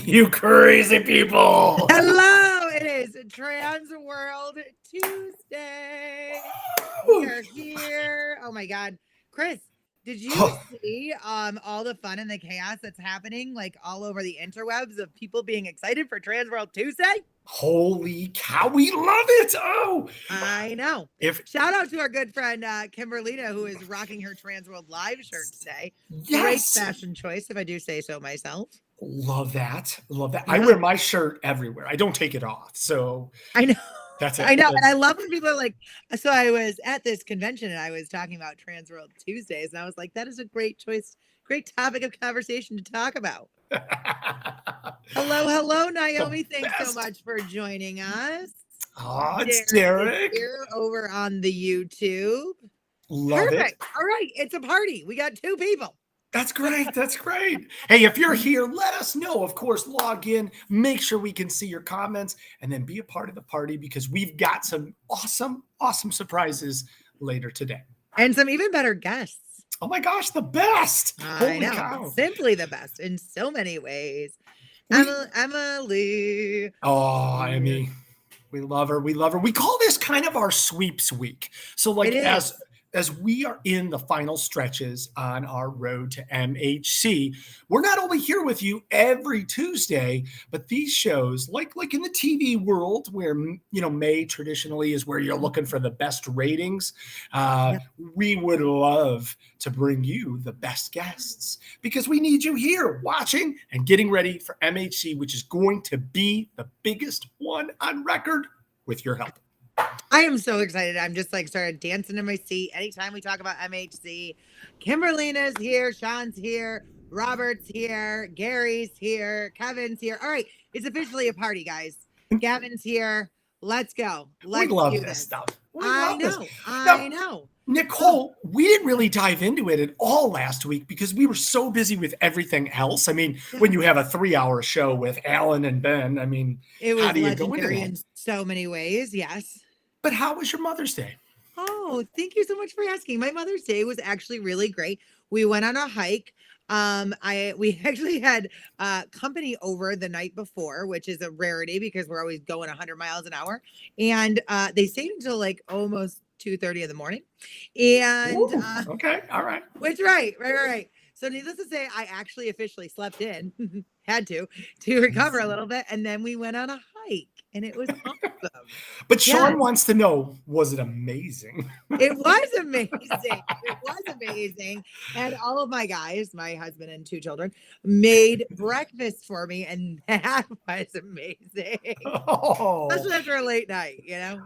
You crazy people. Hello, it is TransWorld Tuesday. We are here. Oh my God. Chris, did you see all the fun and the chaos that's happening like all over the interwebs of people being excited for TransWorld Tuesday? Holy cow, we love it. Oh, I know. Shout out to our good friend Kimberlina, who is rocking her TransWorld Live shirt today. yes. Great fashion choice, if I do say so myself. Love that. Love that. Yeah. I wear my shirt everywhere. I don't take it off. So I know. that's it. I know. And I love when people are like, so I was at this convention and I was talking about TransWorld Tuesdays. And I was like, that is a great choice, great topic of conversation to talk about. Hello, Naomi. Thanks so much for joining us. Oh, it's Derek. Here over on the YouTube. Love Perfect. it. All right. It's a party. We got two people. That's great. That's great. Hey, if you're here, let us know. Of course, log in, make sure we can see your comments, and then be a part of the party because we've got some awesome surprises later today. And some even better guests. Oh my gosh, the best. I know. Cow. Simply the best in so many ways. Emily. Oh, Emmy. We love her. We love her. We call this kind of our sweeps week. So like as we are in the final stretches on our road to MHC, we're not only here with you every Tuesday, but these shows, like in the TV world, where May traditionally is where you're looking for the best ratings, we would love to bring you the best guests because we need you here watching and getting ready for MHC, which is going to be the biggest one on record with your help. I am so excited. I'm just like started dancing in my seat. Anytime we talk about MHC, Kimberlina's here, Sean's here, Robert's here, Gary's here, Kevin's here. All right. It's officially a party, guys. Gavin's here. Let's go. Let's we love this stuff. I know. Nicole, we didn't really dive into it at all last week because we were so busy with everything else. I mean, when you have a 3-hour show with Alan and Ben, I mean, it was legendary in so many ways. Yes. But how was your Mother's Day? Oh, thank you so much for asking. My Mother's Day was actually really great. We went on a hike. We actually had company over the night before, which is a rarity because we're always going 100 miles an hour. And they stayed until like almost 2:30 in the morning. And okay, all right. Which right. So needless to say, I actually officially slept in, had to recover a little bit. And then we went on a hike and it was awesome. But Sean wants to know, was it amazing? It was amazing. And all of my guys, my husband and 2 children, made breakfast for me. And that was amazing. Oh. Especially after a late night, Yeah.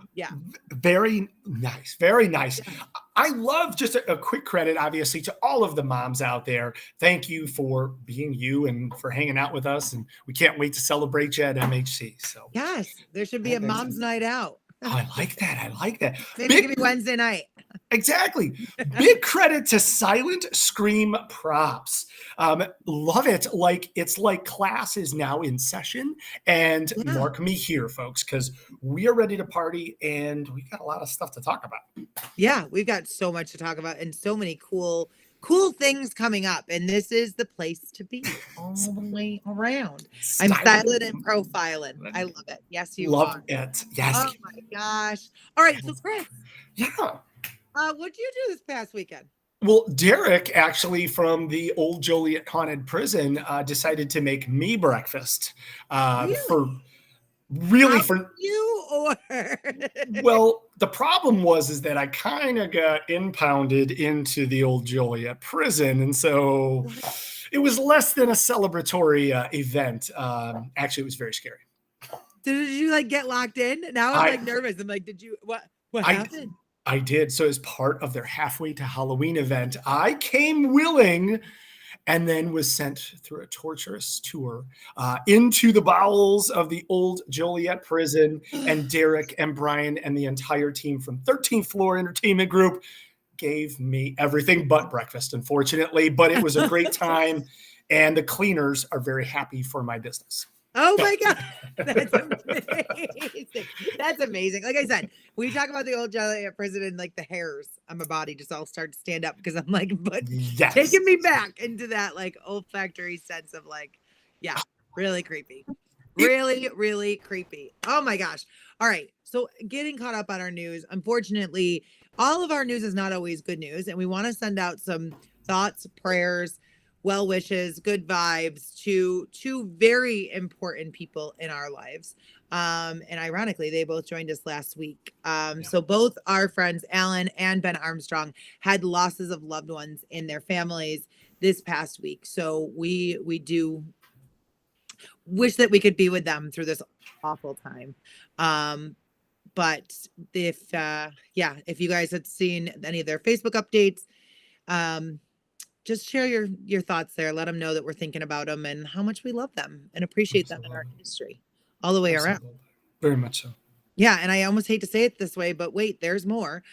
Very nice. Very nice. Yeah. I love just a quick credit, obviously, to all of the moms out there. Thank you for being you and for hanging out with us. And we can't wait to celebrate you at MHC. So yes, there should be a mom's night out. Oh, I like that. Maybe it could be Wednesday night. Exactly. Big credit to Silent Scream Props. Love it. It's like class is now in session. And mark me here, folks, because we are ready to party and we got a lot of stuff to talk about. Yeah, we've got so much to talk about and so many cool things coming up, and this is the place to be all the way around. I'm silent and profiling. I love it. Yes, you love it. Yes. Oh my gosh. All right, so Chris. Yeah. What did you do this past weekend? Well, Derek, actually from the old Joliet Haunted Prison, decided to make me breakfast for you or well, the problem is that I kind of got impounded into the old Joliet prison, and so it was less than a celebratory event. Actually, it was very scary. Did you get locked in? Now I'm nervous. I'm like, did you what happened? I did. So as part of their halfway to Halloween event, I came willing and then was sent through a torturous tour into the bowels of the old Joliet prison. And Derek and Brian and the entire team from 13th Floor Entertainment Group gave me everything but breakfast, unfortunately. But it was a great time. And the cleaners are very happy for my business. Oh my God. That's amazing. That's amazing. Like I said, when you talk about the old Joliet prison and the hairs on my body just all start to stand up because I'm taking me back into that olfactory sense of Really creepy. Really, really creepy. Oh my gosh. All right. So getting caught up on our news, unfortunately, all of our news is not always good news. And we want to send out some thoughts, prayers, well wishes, good vibes to two very important people in our lives. And ironically, they both joined us last week. So both our friends, Alan and Ben Armstrong, had losses of loved ones in their families this past week. So we do wish that we could be with them through this awful time. But if if you guys had seen any of their Facebook updates, just share your thoughts there. Let them know that we're thinking about them and how much we love them and appreciate them in our industry all the way around. Very much so. Yeah, and I almost hate to say it this way, but wait, there's more.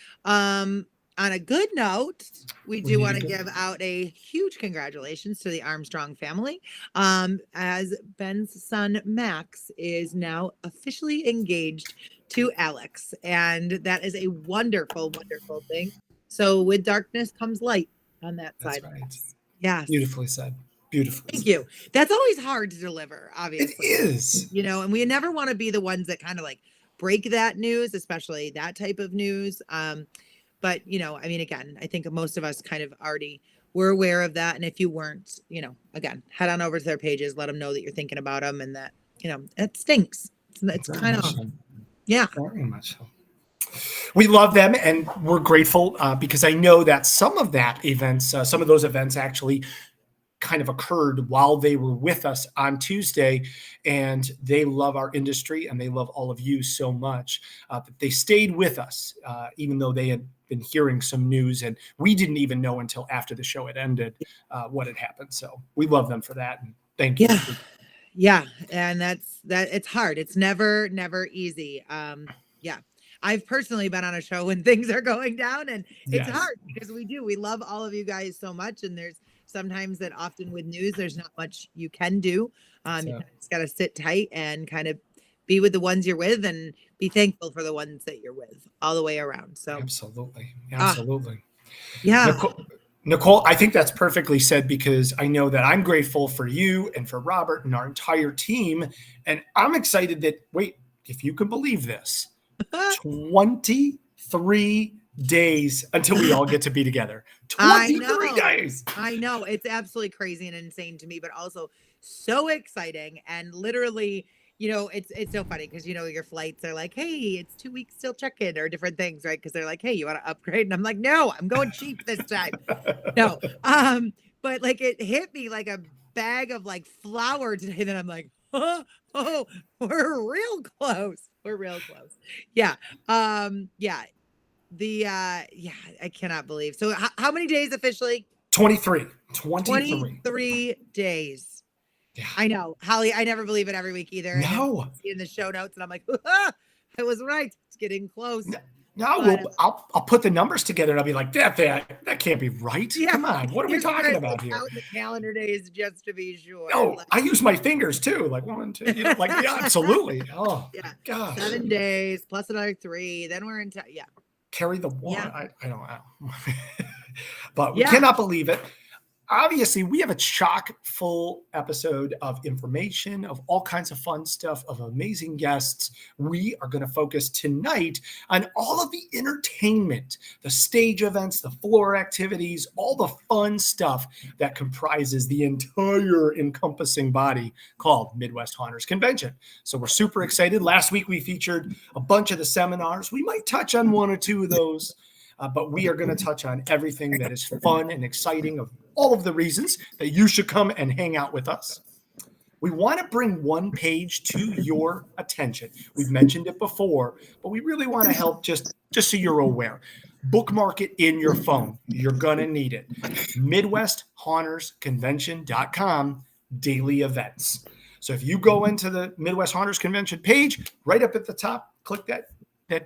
On a good note, we do want to give out a huge congratulations to the Armstrong family, as Ben's son Max is now officially engaged to Alex, and that is a wonderful, wonderful thing. So with darkness comes light on that side. That's right. Yes. Beautifully said. Beautiful. Thank you. That's always hard to deliver, obviously. It is. And we never want to be the ones that kind of like break that news, especially that type of news. But, I mean, again, I think most of us kind of already were aware of that. And if you weren't, again, head on over to their pages, let them know that you're thinking about them and that, it stinks. It's kind of, yeah. Very much so. We love them and we're grateful because I know that some of those events actually kind of occurred while they were with us on Tuesday, and they love our industry and they love all of you so much that they stayed with us, even though they had been hearing some news and we didn't even know until after the show had ended what had happened. So we love them for that. And thank you. Yeah. And that it's hard. It's never easy. I've personally been on a show when things are going down and it's hard because we love all of you guys so much. And there's sometimes that often with news, there's not much you can do. You just got to sit tight and kind of be with the ones you're with and be thankful for the ones that you're with all the way around. So absolutely. Yeah. Nicole, I think that's perfectly said because I know that I'm grateful for you and for Robert and our entire team. And I'm excited that, if you can believe this, 23 days until we all get to be together. 23 days. I know. It's absolutely crazy and insane to me, but also so exciting. And literally, it's so funny because, your flights are like, hey, it's 2 weeks till check-in or different things, right? Because they're like, hey, you want to upgrade? And I'm like, no, I'm going cheap this time. No. But like it hit me like a bag of like flour today that I'm like, oh, we're real close. We're real close. Yeah. I cannot believe. So how many days officially? 23 days. Yeah. I know, Holly. I never believe it every week either. No. In the show notes, and I'm like, I was right. It's getting close. I'll put the numbers together and I'll be like, that can't be right. Yeah. Come on, what are we talking about here? Count the calendar days just to be sure. No, I use my fingers too, like 1, 2, absolutely. Oh, yeah. Gosh. 7 days plus another 3. Then we're in. Carry the one. Yeah. I don't know, but we cannot believe it. Obviously, we have a chock full episode of information, of all kinds of fun stuff, of amazing guests. We are going to focus tonight on all of the entertainment, the stage events, the floor activities, all the fun stuff that comprises the entire encompassing body called Midwest Haunters Convention. So we're super excited. Last week, we featured a bunch of the seminars. We might touch on 1 or 2 of those. But we are going to touch on everything that is fun and exciting, of all of the reasons that you should come and hang out with us. We want to bring one page to your attention. We've mentioned it before, but we really want to help just so you're aware. Bookmark it in your phone. You're going to need it. MidwestHauntersConvention.com, daily events. So if you go into the Midwest Haunters Convention page, right up at the top, click that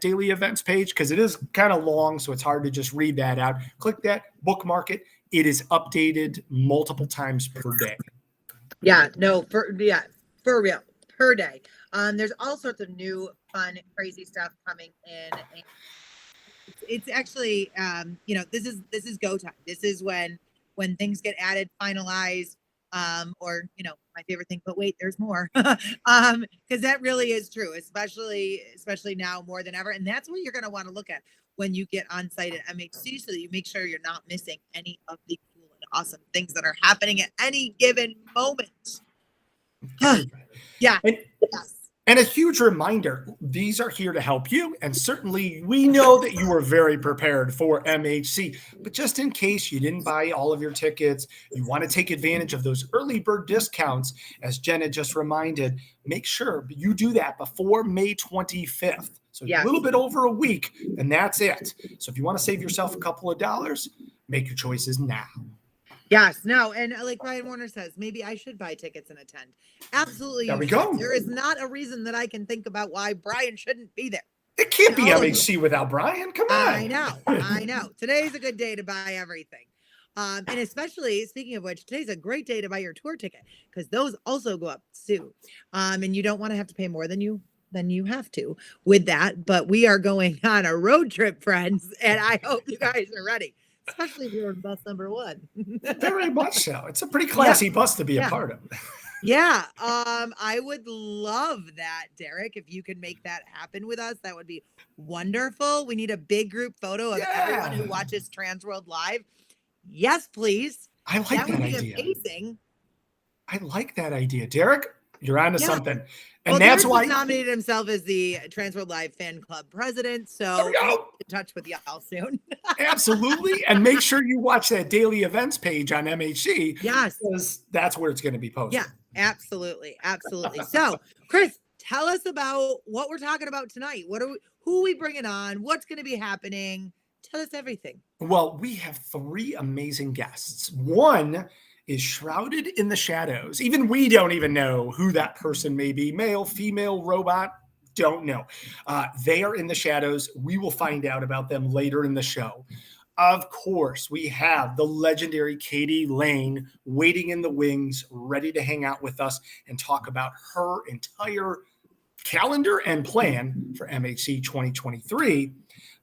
daily events page, because it is kind of long, so it's hard to just read that out. Click that, bookmark it. It is updated multiple times per day. For real, per day. There's all sorts of new, fun, crazy stuff coming in. And it's actually, this is go time. This is when things get added, finalized. Or, my favorite thing, but wait, there's more. Because that really is true, especially now more than ever. And that's what you're going to want to look at when you get on site at MHC, so that you make sure you're not missing any of the cool and awesome things that are happening at any given moment. Yeah. Yes. And a huge reminder, these are here to help you. And certainly we know that you were very prepared for MHC, but just in case you didn't buy all of your tickets, you want to take advantage of those early bird discounts, as Jenna just reminded, make sure you do that before May 25th. So a little bit over a week, and that's it. So if you want to save yourself a couple of dollars, make your choices now. Yes, no, and like Brian Warner says, maybe I should buy tickets and attend. Absolutely. There we go. There is not a reason that I can think about why Brian shouldn't be there. It can't be MHC without Brian. Come on. I know. Today's a good day to buy everything. And especially, speaking of which, today's a great day to buy your tour ticket, because those also go up soon. And you don't want to have to pay more than you have to with that. But we are going on a road trip, friends, and I hope you guys are ready. Especially if you're in bus number 1. Very much so. It's a pretty classy bus to be a part of. Yeah. I would love that, Derek. If you could make that happen with us, that would be wonderful. We need a big group photo of everyone who watches TransWorld live. Yes, please. I like that idea. Amazing. I like that idea. Derek, you're onto something. And that's why he nominated himself as the TransWorld Live fan club president. So we'll get in touch with y'all soon. Absolutely. And make sure you watch that daily events page on MHC. Yes. Because that's where it's going to be posted. Yeah, absolutely. Absolutely. So, Chris, tell us about what we're talking about tonight. Who are we bringing on? What's going to be happening? Tell us everything. Well, we have 3 amazing guests. One is shrouded in the shadows. Even we don't even know who that person may be. Male, female, robot, don't know. They are in the shadows. We will find out about them later in the show. Of course, we have the legendary Katie Lane waiting in the wings, ready to hang out with us and talk about her entire calendar and plan for MHC 2023.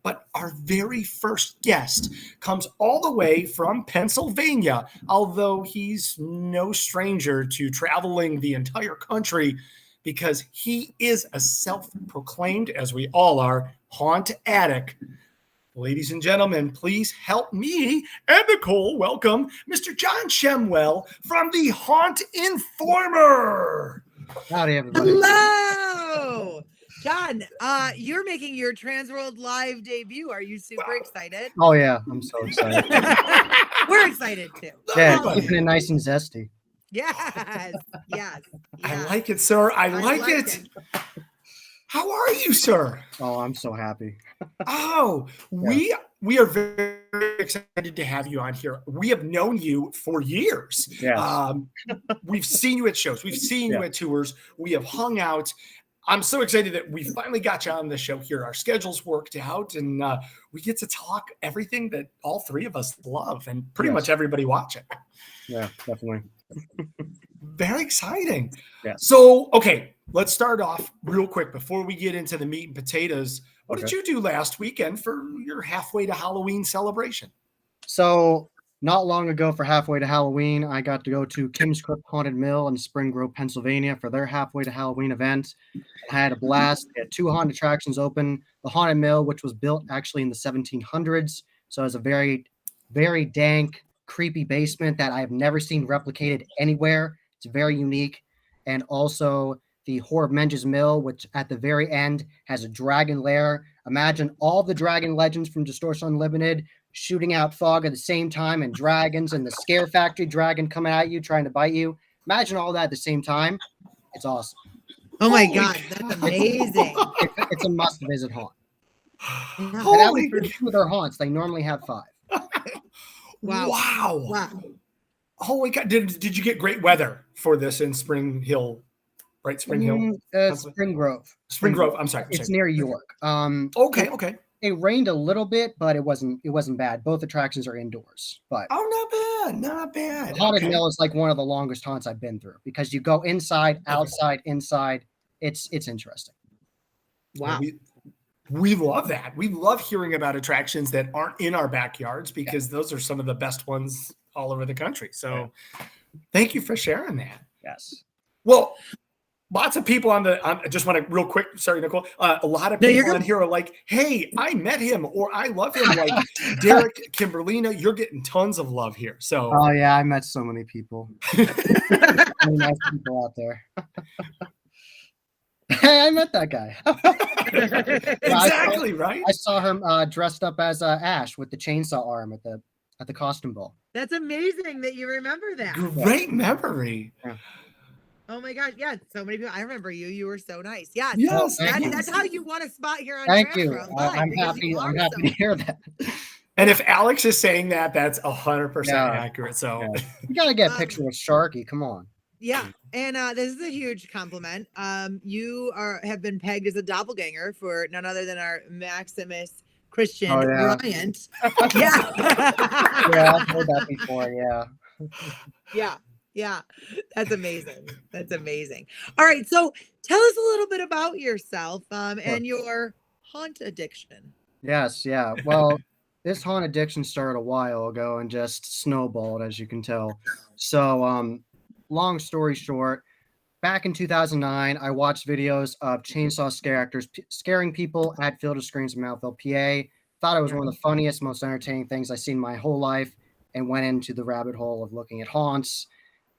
But our very first guest comes all the way from Pennsylvania, although he's no stranger to traveling the entire country, because he is a self-proclaimed, as we all are, haunt addict. Ladies and gentlemen, please help me and Nicole welcome Mr. John Shemwell from the Haunt Informer. Howdy, everybody. Hello. John, you're making your TransWorld Live debut. Are you super excited? Oh, yeah. I'm so excited. We're excited, too. Yeah, keeping it nice and zesty. Yes. I like it, sir. I like it. How are you, sir? Oh, I'm so happy. We are very excited to have you on here. We have known you for years. Yes. We've seen you at shows. We've seen you at tours. We have hung out. I'm so excited that we finally got you on the show here. Our schedules worked out, and we get to talk everything that all 3 of us love, and pretty much everybody watching. Yeah, definitely. Very exciting. Yeah. So, okay, let's start off real quick before we get into the meat and potatoes. What did you do last weekend for your halfway to Halloween celebration? So, not long ago for halfway to Halloween, I got to go to Kim's Crypt Haunted Mill in Spring Grove, Pennsylvania for their halfway to Halloween event. I had a blast. They had 2 haunted attractions open. The Haunted Mill, which was built actually in the 1700s. So it was a very, very dank, creepy basement that I have never seen replicated anywhere. It's very unique. And also the Horror of Menges Mill, which at the very end has a dragon lair. Imagine all the dragon legends from Distortion Unlimited shooting out fog at the same time, and dragons and the Scare Factory dragon coming at you, trying to bite you. Imagine all that at the same time. It's awesome. Oh my God, that's amazing. It's a must-visit haunt. Holy For 2 of their haunts, they normally have 5. Wow. Holy God. Did you get great weather for this in Spring Hill? Right, Spring Hill? Spring Grove. Spring Grove. I'm sorry. It's near York. Okay. It rained a little bit, but it wasn't bad. Both attractions are indoors. But not bad. The Haunted Mill is like one of the longest haunts I've been through, because you go inside, outside, inside. It's interesting. Wow. We love that. We love hearing about attractions that aren't in our backyards, because those are some of the best ones all over the country. So Thank you for sharing that. Yes. Well, lots of people I just want to real quick. Sorry, Nicole. A lot of people on here are like, hey, I met him or I love him. Like Derek, Kimberlina, you're getting tons of love here. So, oh yeah, I met so many people. Many nice people out there. Hey, I met that guy. Exactly, right? I saw him dressed up as Ash with the chainsaw arm at the costume ball. That's amazing that you remember that. Great memory. Yeah. Oh my gosh, yeah, so many people. I remember you. You were so nice. Yeah, Yes, that's how you want a spot here on Thank you. TransWorld Live, I'm because happy. you I'm are happy to hear that. And if Alex is saying that, that's 100% accurate. So you gotta get a picture with Sharky. Come on. Yeah, and this is a huge compliment. You have been pegged as a doppelganger for none other than our Maximus Christian Bryant. Yeah. Yeah, I've heard that before. Yeah. Yeah. That's amazing. That's amazing. All right, so tell us a little bit about yourself and your haunt addiction. Yes, yeah. Well, this haunt addiction started a while ago and just snowballed, as you can tell. So, long story short, back in 2009, I watched videos of chainsaw scare actors scaring people at Field of Screams in Mouthville, PA. Thought it was one of the funniest, most entertaining things I've seen my whole life, and went into the rabbit hole of looking at haunts.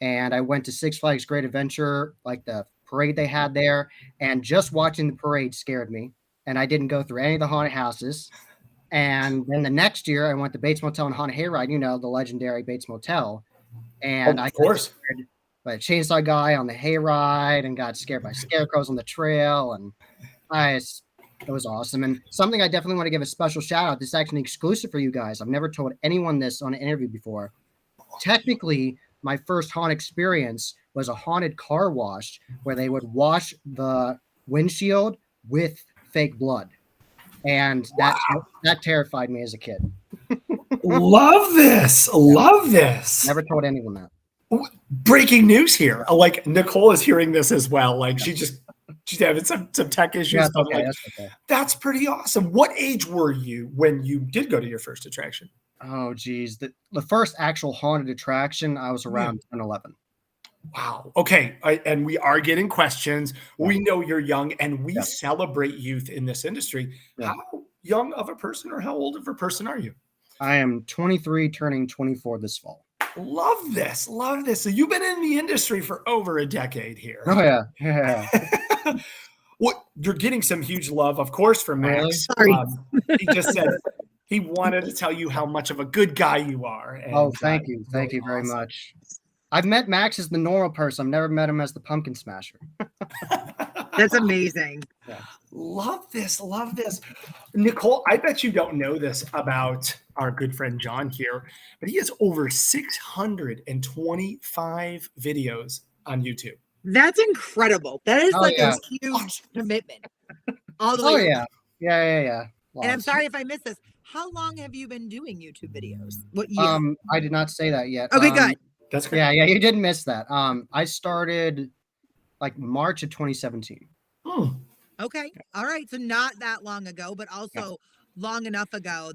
And I went to Six Flags Great Adventure, like the parade they had there, and just watching the parade scared me. And I didn't go through any of the haunted houses. And then the next year, I went to Bates Motel and Haunted Hayride, the legendary Bates Motel. And of course, by a chainsaw guy on the hayride and got scared by scarecrows on the trail. And it was awesome. And something I definitely want to give a special shout out. This is actually exclusive for you guys. I've never told anyone this on an interview before. Technically, my first haunt experience was a haunted car wash where they would wash the windshield with fake blood. And that terrified me as a kid. Love this. Love this. Never told anyone that. Breaking news here. Like Nicole is hearing this as well. Like she's having some tech issues. But that's pretty awesome. What age were you when you did go to your first attraction? Oh, geez. The first actual haunted attraction, I was around 10, 11. Wow. Okay. And we are getting questions. We know you're young and we celebrate youth in this industry. How young of a person or how old of a person are you? I am 23, turning 24 this fall. Love this. Love this. So you've been in the industry for over a decade here. Oh, yeah. What you're getting some huge love, of course, from Max. Really? He just said he wanted to tell you how much of a good guy you are. And, thank you. Thank you very much. I've met Max as the normal person. I've never met him as the pumpkin smasher. That's amazing. Yeah. Love this. Love this. Nicole, I bet you don't know this about our good friend John here, but he has over 625 videos on YouTube. That's incredible. That is a huge commitment. All the way. Yeah. And I'm sorry if I missed this. How long have you been doing YouTube videos? What year? I did not say that yet. Okay, good. That's great. Yeah, you didn't miss that. I started like March of 2017. Okay. All right. So not that long ago, but also long enough ago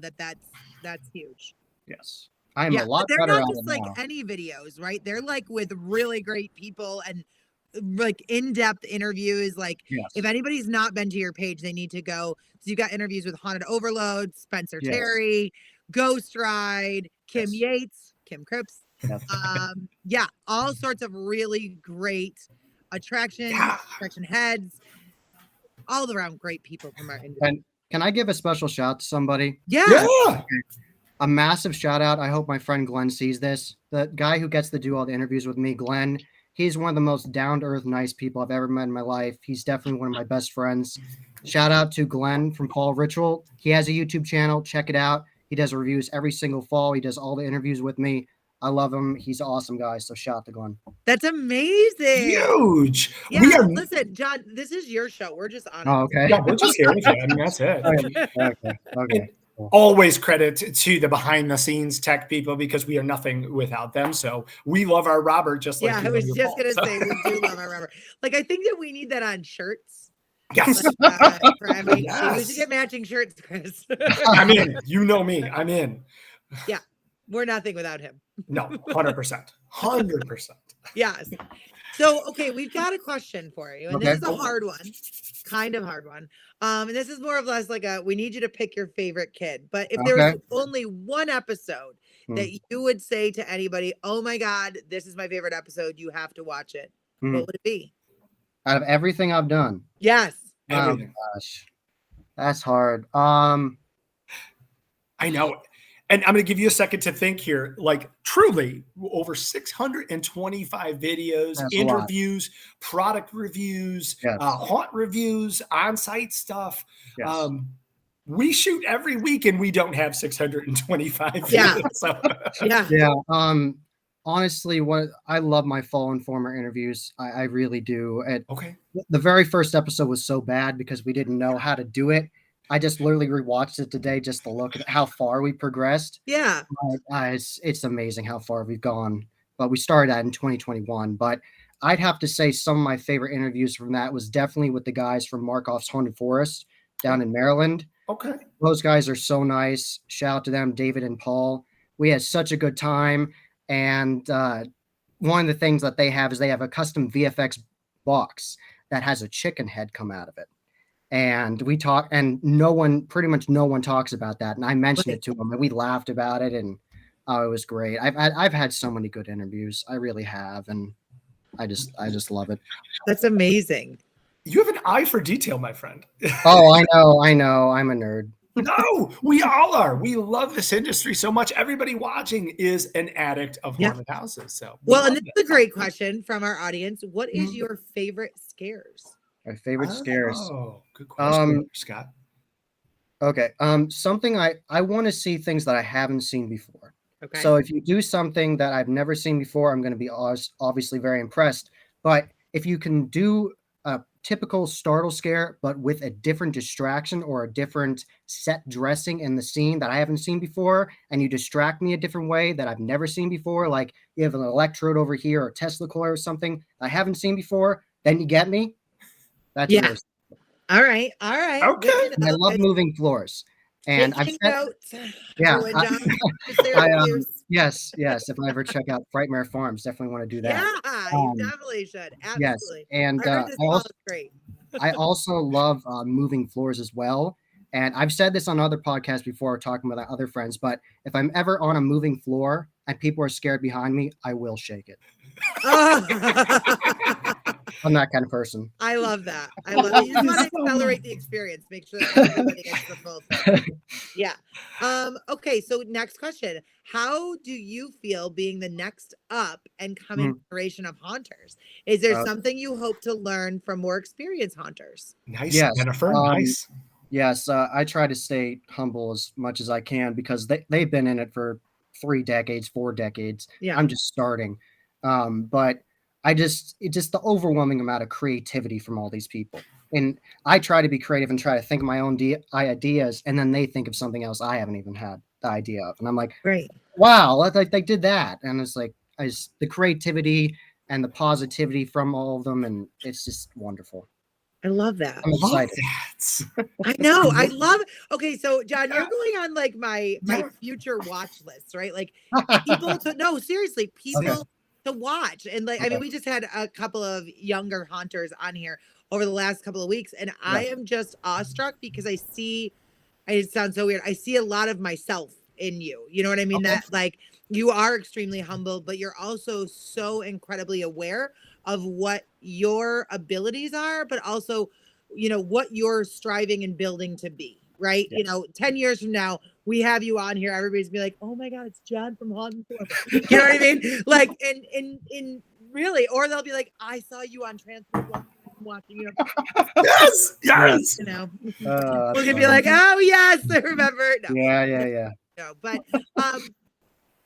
that's huge. Yes. I'm a lot better. They're not just like any videos, right? They're like with really great people and like in-depth interviews. Like if anybody's not been to your page, they need to go. So you got interviews with Haunted Overload, Spencer Terry, Ghost Ride, Kim Yates, Kim Cripps. All sorts of really great attraction heads, all around great people from our industry. And can I give a special shout to somebody? Yeah. A massive shout out. I hope my friend Glenn sees this. The guy who gets to do all the interviews with me, Glenn, he's one of the most down-to-earth, nice people I've ever met in my life. He's definitely one of my best friends. Shout out to Glenn from Fall Ritual. He has a YouTube channel. Check it out. He does reviews every single fall. He does all the interviews with me. I love him. He's an awesome guy. So shout out to Glenn. That's amazing. Huge. Yeah. Listen, John, this is your show. We're just on. Oh, okay. Yeah, we're just here with you. I mean, that's it. Okay. Always credit to the behind the scenes tech people because we are nothing without them. So we love our Robert just like I was just going to say we do love our Robert. Like I think that we need that on shirts. Yes. For MHC. We should get matching shirts, Chris. I'm in. You know me. I'm in. Yeah. We're nothing without him. No, 100%. 100%. Yes. So, okay, we've got a question for you, and Okay. this is a hard one, kind of hard one. And this is more of less like we need you to pick your favorite kid. But if there was Okay. only one episode that you would say to anybody, "Oh my God, this is my favorite episode. You have to watch it," what would it be? Out of everything I've done. Yes. Everything. Oh gosh, that's hard. I know. And I'm going to give you a second to think here. Like, truly, over 625 videos, That's interviews, product reviews, Yes. haunt reviews, on-site stuff. Yes. We shoot every week, and we don't have 625 Yeah. videos. So. Yeah. Honestly, what I love my Fall Informer interviews. I really do. Okay. The very first episode was so bad because we didn't know how to do it. I just literally rewatched it today just to look at how far we progressed. Yeah. It's amazing how far we've gone. But we started that in 2021. But I'd have to say some of my favorite interviews from that was definitely with the guys from Markoff's Haunted Forest down in Maryland. Okay. Those guys are so nice. Shout out to them, David and Paul. We had such a good time. And one of the things that they have is they have a custom VFX box that has a chicken head come out of it. And we talk, and pretty much no one talks about that. And I mentioned it to them, and we laughed about it, and it was great. I've had so many good interviews. I really have, and I just love it. That's amazing. You have an eye for detail, my friend. Oh, I know. I'm a nerd. No, we all are. We love this industry so much. Everybody watching is an addict of haunted houses. So, well, and this is a great question from our audience. What is your favorite scares? My favorite scares. Oh, good question, Scott. Okay. Something I want to see things that I haven't seen before. Okay. So if you do something that I've never seen before, I'm going to be obviously very impressed. But if you can do a typical startle scare, but with a different distraction or a different set dressing in the scene that I haven't seen before, and you distract me a different way that I've never seen before, like you have an electrode over here or a Tesla coil or something I haven't seen before, then you get me. That's yours. All right. Okay. And I love moving floors. And I've yes. If I ever check out Frightmare Farms, definitely want to do that. Yeah, you definitely should. Absolutely. Yes, and I also love moving floors as well. And I've said this on other podcasts before, talking with other friends. But if I'm ever on a moving floor and people are scared behind me, I will shake it. I'm that kind of person. I love that. I love it. You just want to accelerate the experience. Make sure that everybody gets the full thing. Yeah. Okay. So next question. How do you feel being the next up and coming generation of haunters? Is there something you hope to learn from more experienced haunters? Nice, Jennifer. Nice. Yes. I try to stay humble as much as I can because they've been in it for 3 decades, 4 decades. Yeah. I'm just starting. But it's just the overwhelming amount of creativity from all these people. And I try to be creative and try to think of my own ideas. And then they think of something else I haven't even had the idea of. And I'm like, great. Wow, like they did that. And it's like, the creativity and the positivity from all of them. And it's just wonderful. I love that. I'm excited. I know. I love it. Okay, so John, you're going on like my future watch list, right? Like people seriously, people to watch. And like, I mean, we just had a couple of younger haunters on here over the last couple of weeks, and I am just awestruck because it sounds so weird. I see a lot of myself in you. You know what I mean? That like you are extremely humble, but you're also so incredibly aware of what your abilities are, but also, you know, what you're striving and building to be, right? Yes. You know, 10 years from now, we have you on here. Everybody's be like, oh my God, it's John from Haunted Forest. You know what I mean? Like, in really, or they'll be like, I saw you on TransWorld watching, you know. Yes. You know, we're going to be like, oh yes, I remember. No. Yeah. No,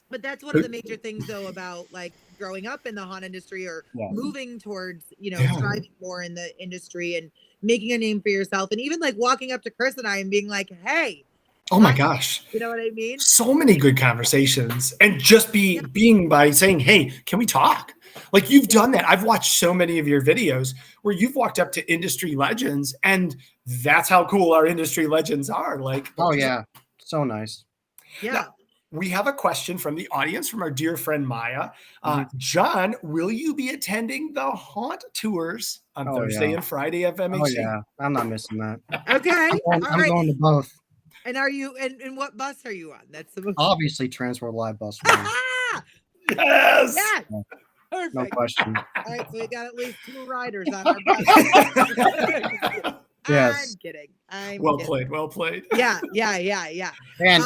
but that's one of the major things though about like growing up in the haunt industry or moving towards, you know, striving more in the industry and making a name for yourself. And even like walking up to Chris and I and being like, hey, oh my gosh, you know what I mean? So many good conversations and just being by saying, hey, can we talk? Like you've done that. I've watched so many of your videos where you've walked up to industry legends and that's how cool our industry legends are. Like, oh yeah. So nice. Yeah. we have a question from the audience from our dear friend Maya. Mhm. John, will you be attending the haunt tours on Oh, Thursday yeah. and Friday of Oh, MHC? yeah. I'm not missing that. Okay. All I'm right. going to both. And are you and what bus are you on? That's the most Obviously, TransWorld Live Bus 1. Yes. Yes. No Perfect. question. All right, so we got at least 2 riders on our bus. Yes. I'm kidding. I'm Well kidding. played. Well played. Yeah. And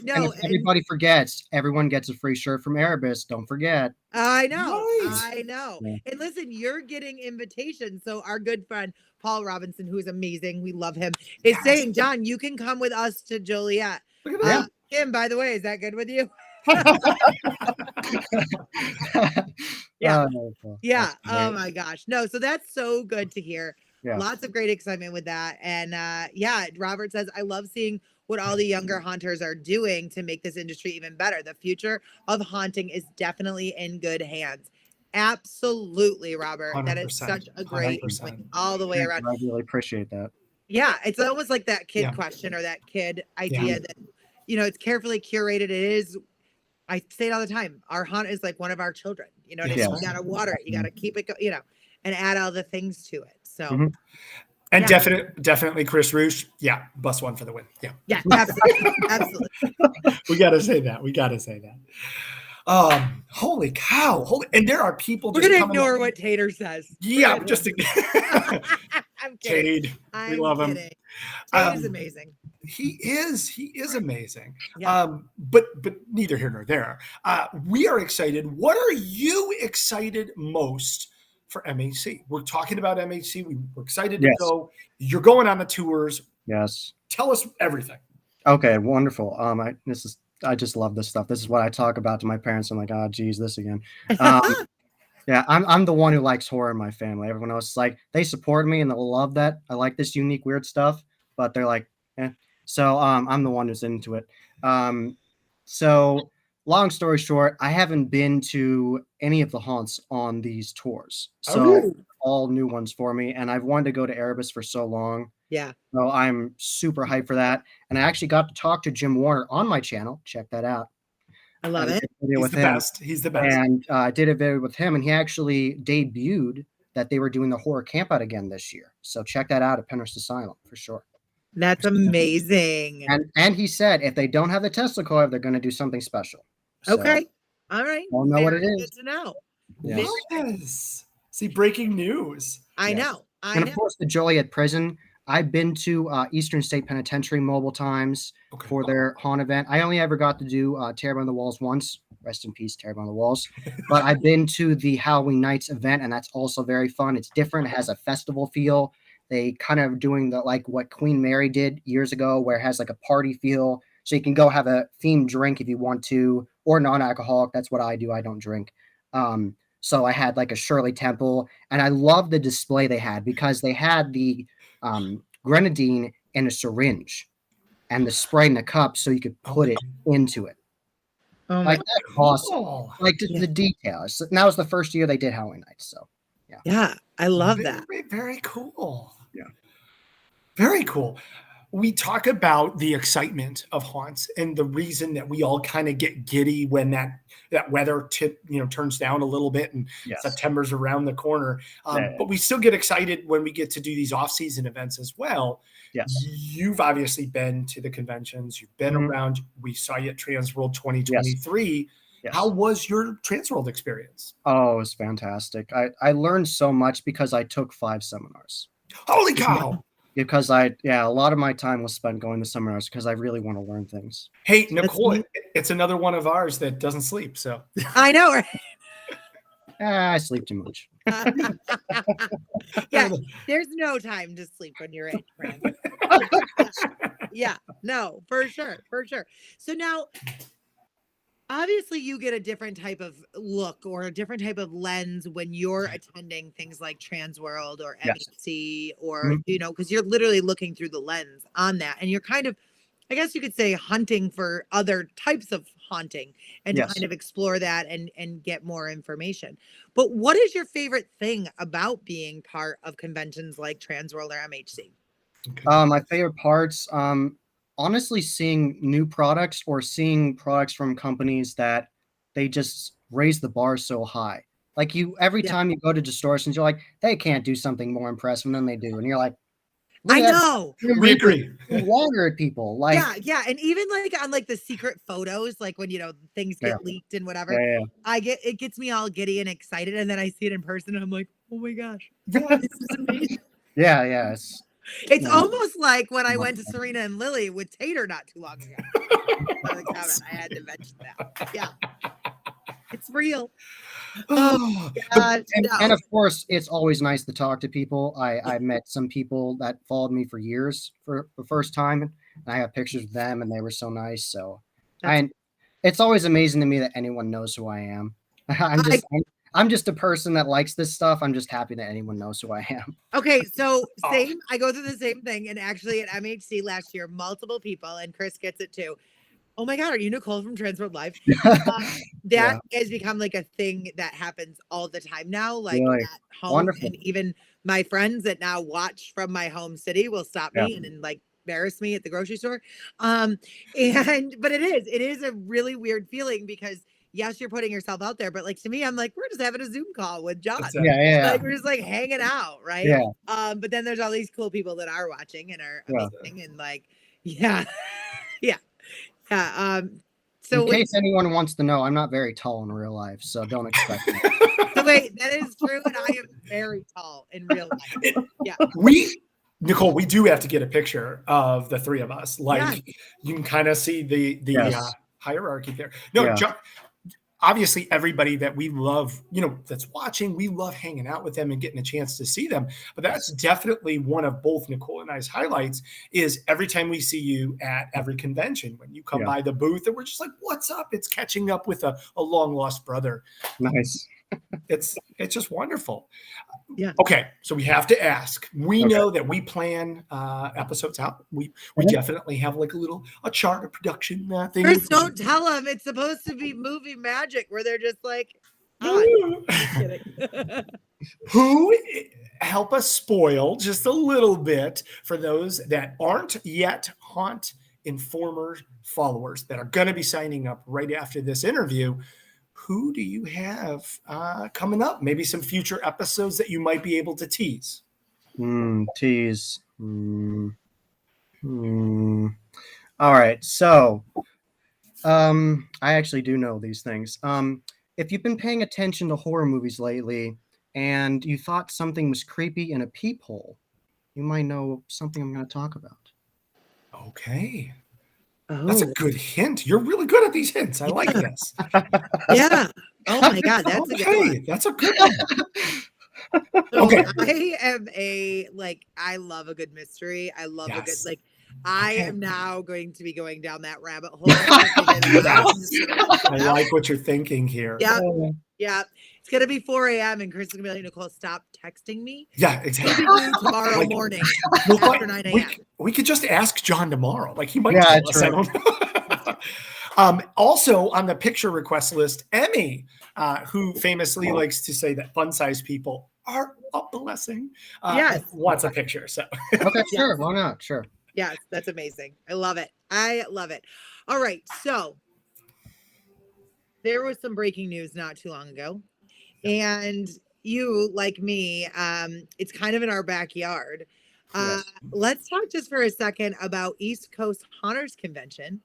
No, if everybody forgets, everyone gets a free shirt from Erebus. Don't forget. I know. Right. I know. Yeah. And listen, you're getting invitations. So our good friend Paul Robinson, who is amazing, we love him, is Yes. saying, John, you can come with us to Joliet. Look at that. Kim, by the way, is that good with you? Yeah. Yeah. Oh my gosh. No, so that's so good to hear. Yeah. Lots of great excitement with that. And yeah, Robert says, I love seeing what all the younger haunters are doing to make this industry even better. The future of haunting is definitely in good hands. Absolutely, Robert. That is 100%, such a great 100%. point all the way Thank around. you. I really appreciate that. Yeah, it's almost like that kid Yeah. question or that kid idea that, you know, it's carefully curated. It is, I say it all the time. Our haunt is like one of our children. You know what I mean? Yes. You got to water it. You got to keep it, you know, and add all the things to it. So, Mhm. And Yeah. definitely Chris Roosh. Yeah, bus 1 for the win. Yeah. yeah, absolutely. Absolutely. We got to say that. We got to say that. Holy cow. And there are people We're just going to coming ignore up. what Tater says. Yeah, just I'm kidding. Cade. I'm We love him. kidding. Tate is Um, amazing. He is amazing. Yeah. But neither here nor there. We are excited. What are you excited most for MHC? We're talking about MHC. We're excited to Yes. go. You're going on the tours. Yes. Tell us everything. Okay, wonderful. I just love this stuff. This is what I talk about to my parents. I'm like, oh, geez, this again. Yeah, I'm the one who likes horror in my family. Everyone else is like, they support me and they love that. I like this unique, weird stuff, but they're like, eh. So I'm the one who's into it. So long story short, I haven't been to any of the haunts on these tours. So Okay. all new ones for me. And I've wanted to go to Erebus for so long. Yeah. So I'm super hyped for that. And I actually got to talk to Jim Warner on my channel. Check that out. I love it. He's the best. He's the best. And I did a video with him, and he actually debuted that they were doing the horror campout again this year. So check that out at Penrith Asylum for sure. That's amazing. And he said if they don't have the Tesla coil, they're going to do something special. So Okay. All right. I'll know what it Very is. Good to know. Yes. Yes. See, breaking news. I Yes. know. I And know. of course, the Joliet Prison. I've been to Eastern State Penitentiary multiple times for their haunt event. I only ever got to do Terror on the Walls once. Rest in peace, Terror on the Walls. But I've been to the Halloween Nights event, and that's also very fun. It's different. It has a festival feel. They kind of doing the like what Queen Mary did years ago, where it has like a party feel. So you can go have a themed drink if you want to, or non-alcoholic. That's what I do. I don't drink. So I had like a Shirley Temple, and I love the display they had because they had the grenadine in a syringe and the spray in the cup so you could put it into it. Oh my Like that's awesome. Oh, Like the details. And that was the first year they did Halloween Nights. So Yeah, I love that. very, very cool. Yeah. Very cool. We talk about the excitement of haunts and the reason that we all kind of get giddy when that weather turns down a little bit and yes. September's around the corner. Yeah. But we still get excited when we get to do these off-season events as well. Yes. You've obviously been to the conventions. You've been around. We saw you at TransWorld 2023. Yes. How was your TransWorld experience? Oh, it was fantastic. I learned so much because I took 5 seminars. Holy cow! Because a lot of my time was spent going to seminars because I really want to learn things. Hey, Nicole, it's another one of ours that doesn't sleep. So I know, right? I sleep too much. Yeah, there's no time to sleep when you're in France. Yeah, no, for sure. So now, obviously, you get a different type of look or a different type of lens when you're attending things like TransWorld or MHC or, because you're literally looking through the lens on that. And you're kind of, I guess you could say, hunting for other types of haunting and to kind of explore that and get more information. But what is your favorite thing about being part of conventions like TransWorld or MHC? My favorite parts, honestly seeing new products or seeing products from companies that they just raise the bar so high. Like every Yeah. time you go to distortions, you're like, they can't do something more impressive than they do. And you're like, look I at that know. Zoom We vapor agree. longer at people. Like, Yeah, and even like on like the secret photos, like when things yeah, get leaked and whatever, yeah, yeah. it gets me all giddy and excited, and then I see it in person, and I'm like, oh my gosh, Yes. this is amazing. Yeah, yeah. It's Yeah. almost like when I went to Serena and Lily with Tater not too long ago. The comment, I had to mention that. Yeah, it's real. Oh Oh, gosh, And no. of course, it's always nice to talk to people. I met some people that followed me for years for the first time, and I have pictures of them, and they were so nice. So, That's it's always amazing to me that anyone knows who I am. I I'm just a person that likes this stuff. I'm just happy that anyone knows who I am. Okay, so oh, same. I go through the same thing, and actually at MHC last year, multiple people, and Chris gets it too. Oh my God, are you Nicole from TransWorld Live? That Yeah, has become like a thing that happens all the time now, like really at home, wonderful. and even my friends that now watch from my home city will stop Yeah, me and then like embarrass me at the grocery store. And but it is a really weird feeling because yes, you're putting yourself out there, but like to me, I'm like, we're just having a Zoom call with John. that's it. yeah, yeah, Like we're just like hanging out, right? yeah, But then there's all these cool people that are watching and are yeah. amazing and like, yeah, yeah, yeah. In So wait, case anyone wants to know, I'm not very tall in real life, so don't expect that. so wait, that is true, and I am very tall in real life. It, Yeah, Nicole, we do have to get a picture of the three of us. yeah, Like you can kind of see the Yes. hierarchy there. No, Yeah. obviously everybody that we love, that's watching, we love hanging out with them and getting a chance to see them. But that's definitely one of both Nicole and I's highlights is every time we see you at every convention, when you come Yeah. by the booth and we're just like, what's up? It's catching up with a long lost brother. Nice. It's just wonderful. yeah. Okay, so we have to ask. We Okay. know that we plan episodes out. We Mhm. definitely have like a chart of production thing. Chris, don't tell them it's supposed to be movie magic where they're just like, on. Just kidding. Who help us spoil just a little bit for those that aren't yet Haunt Informer followers that are going to be signing up right after this interview. Who do you have coming up? Maybe some future episodes that you might be able to tease. Tease. All right. So, I actually do know these things. If you've been paying attention to horror movies lately and you thought something was creepy in a peephole, you might know something I'm going to talk about. Okay. That's a Oh, good hint. You're really good at these hints. I like this. yeah. Oh my God, that's a good one. Okay, that's a good one. So Okay. I am I love a good mystery. I love a good, Yes. I Okay. am now going to be going down that rabbit hole. I like what you're thinking here. Yeah. Yeah. It's going to be 4 a.m. and Chris is going to be like, Nicole, stop texting me. Yeah, exactly. Tomorrow Like, morning Well, after 9 a.m. we could just ask John tomorrow. Like he might Yeah, tell us. I don't know. Also on the picture request list, Emmy, who famously likes to say that fun-sized people are a blessing, Yes. wants a picture. So Okay, sure. Why not? Sure. Yes, that's amazing. I love it. I love it. All right. So there was some breaking news not too long ago. And you, like me, it's kind of in our backyard. Yes. Let's talk just for a second about East Coast Haunters Convention.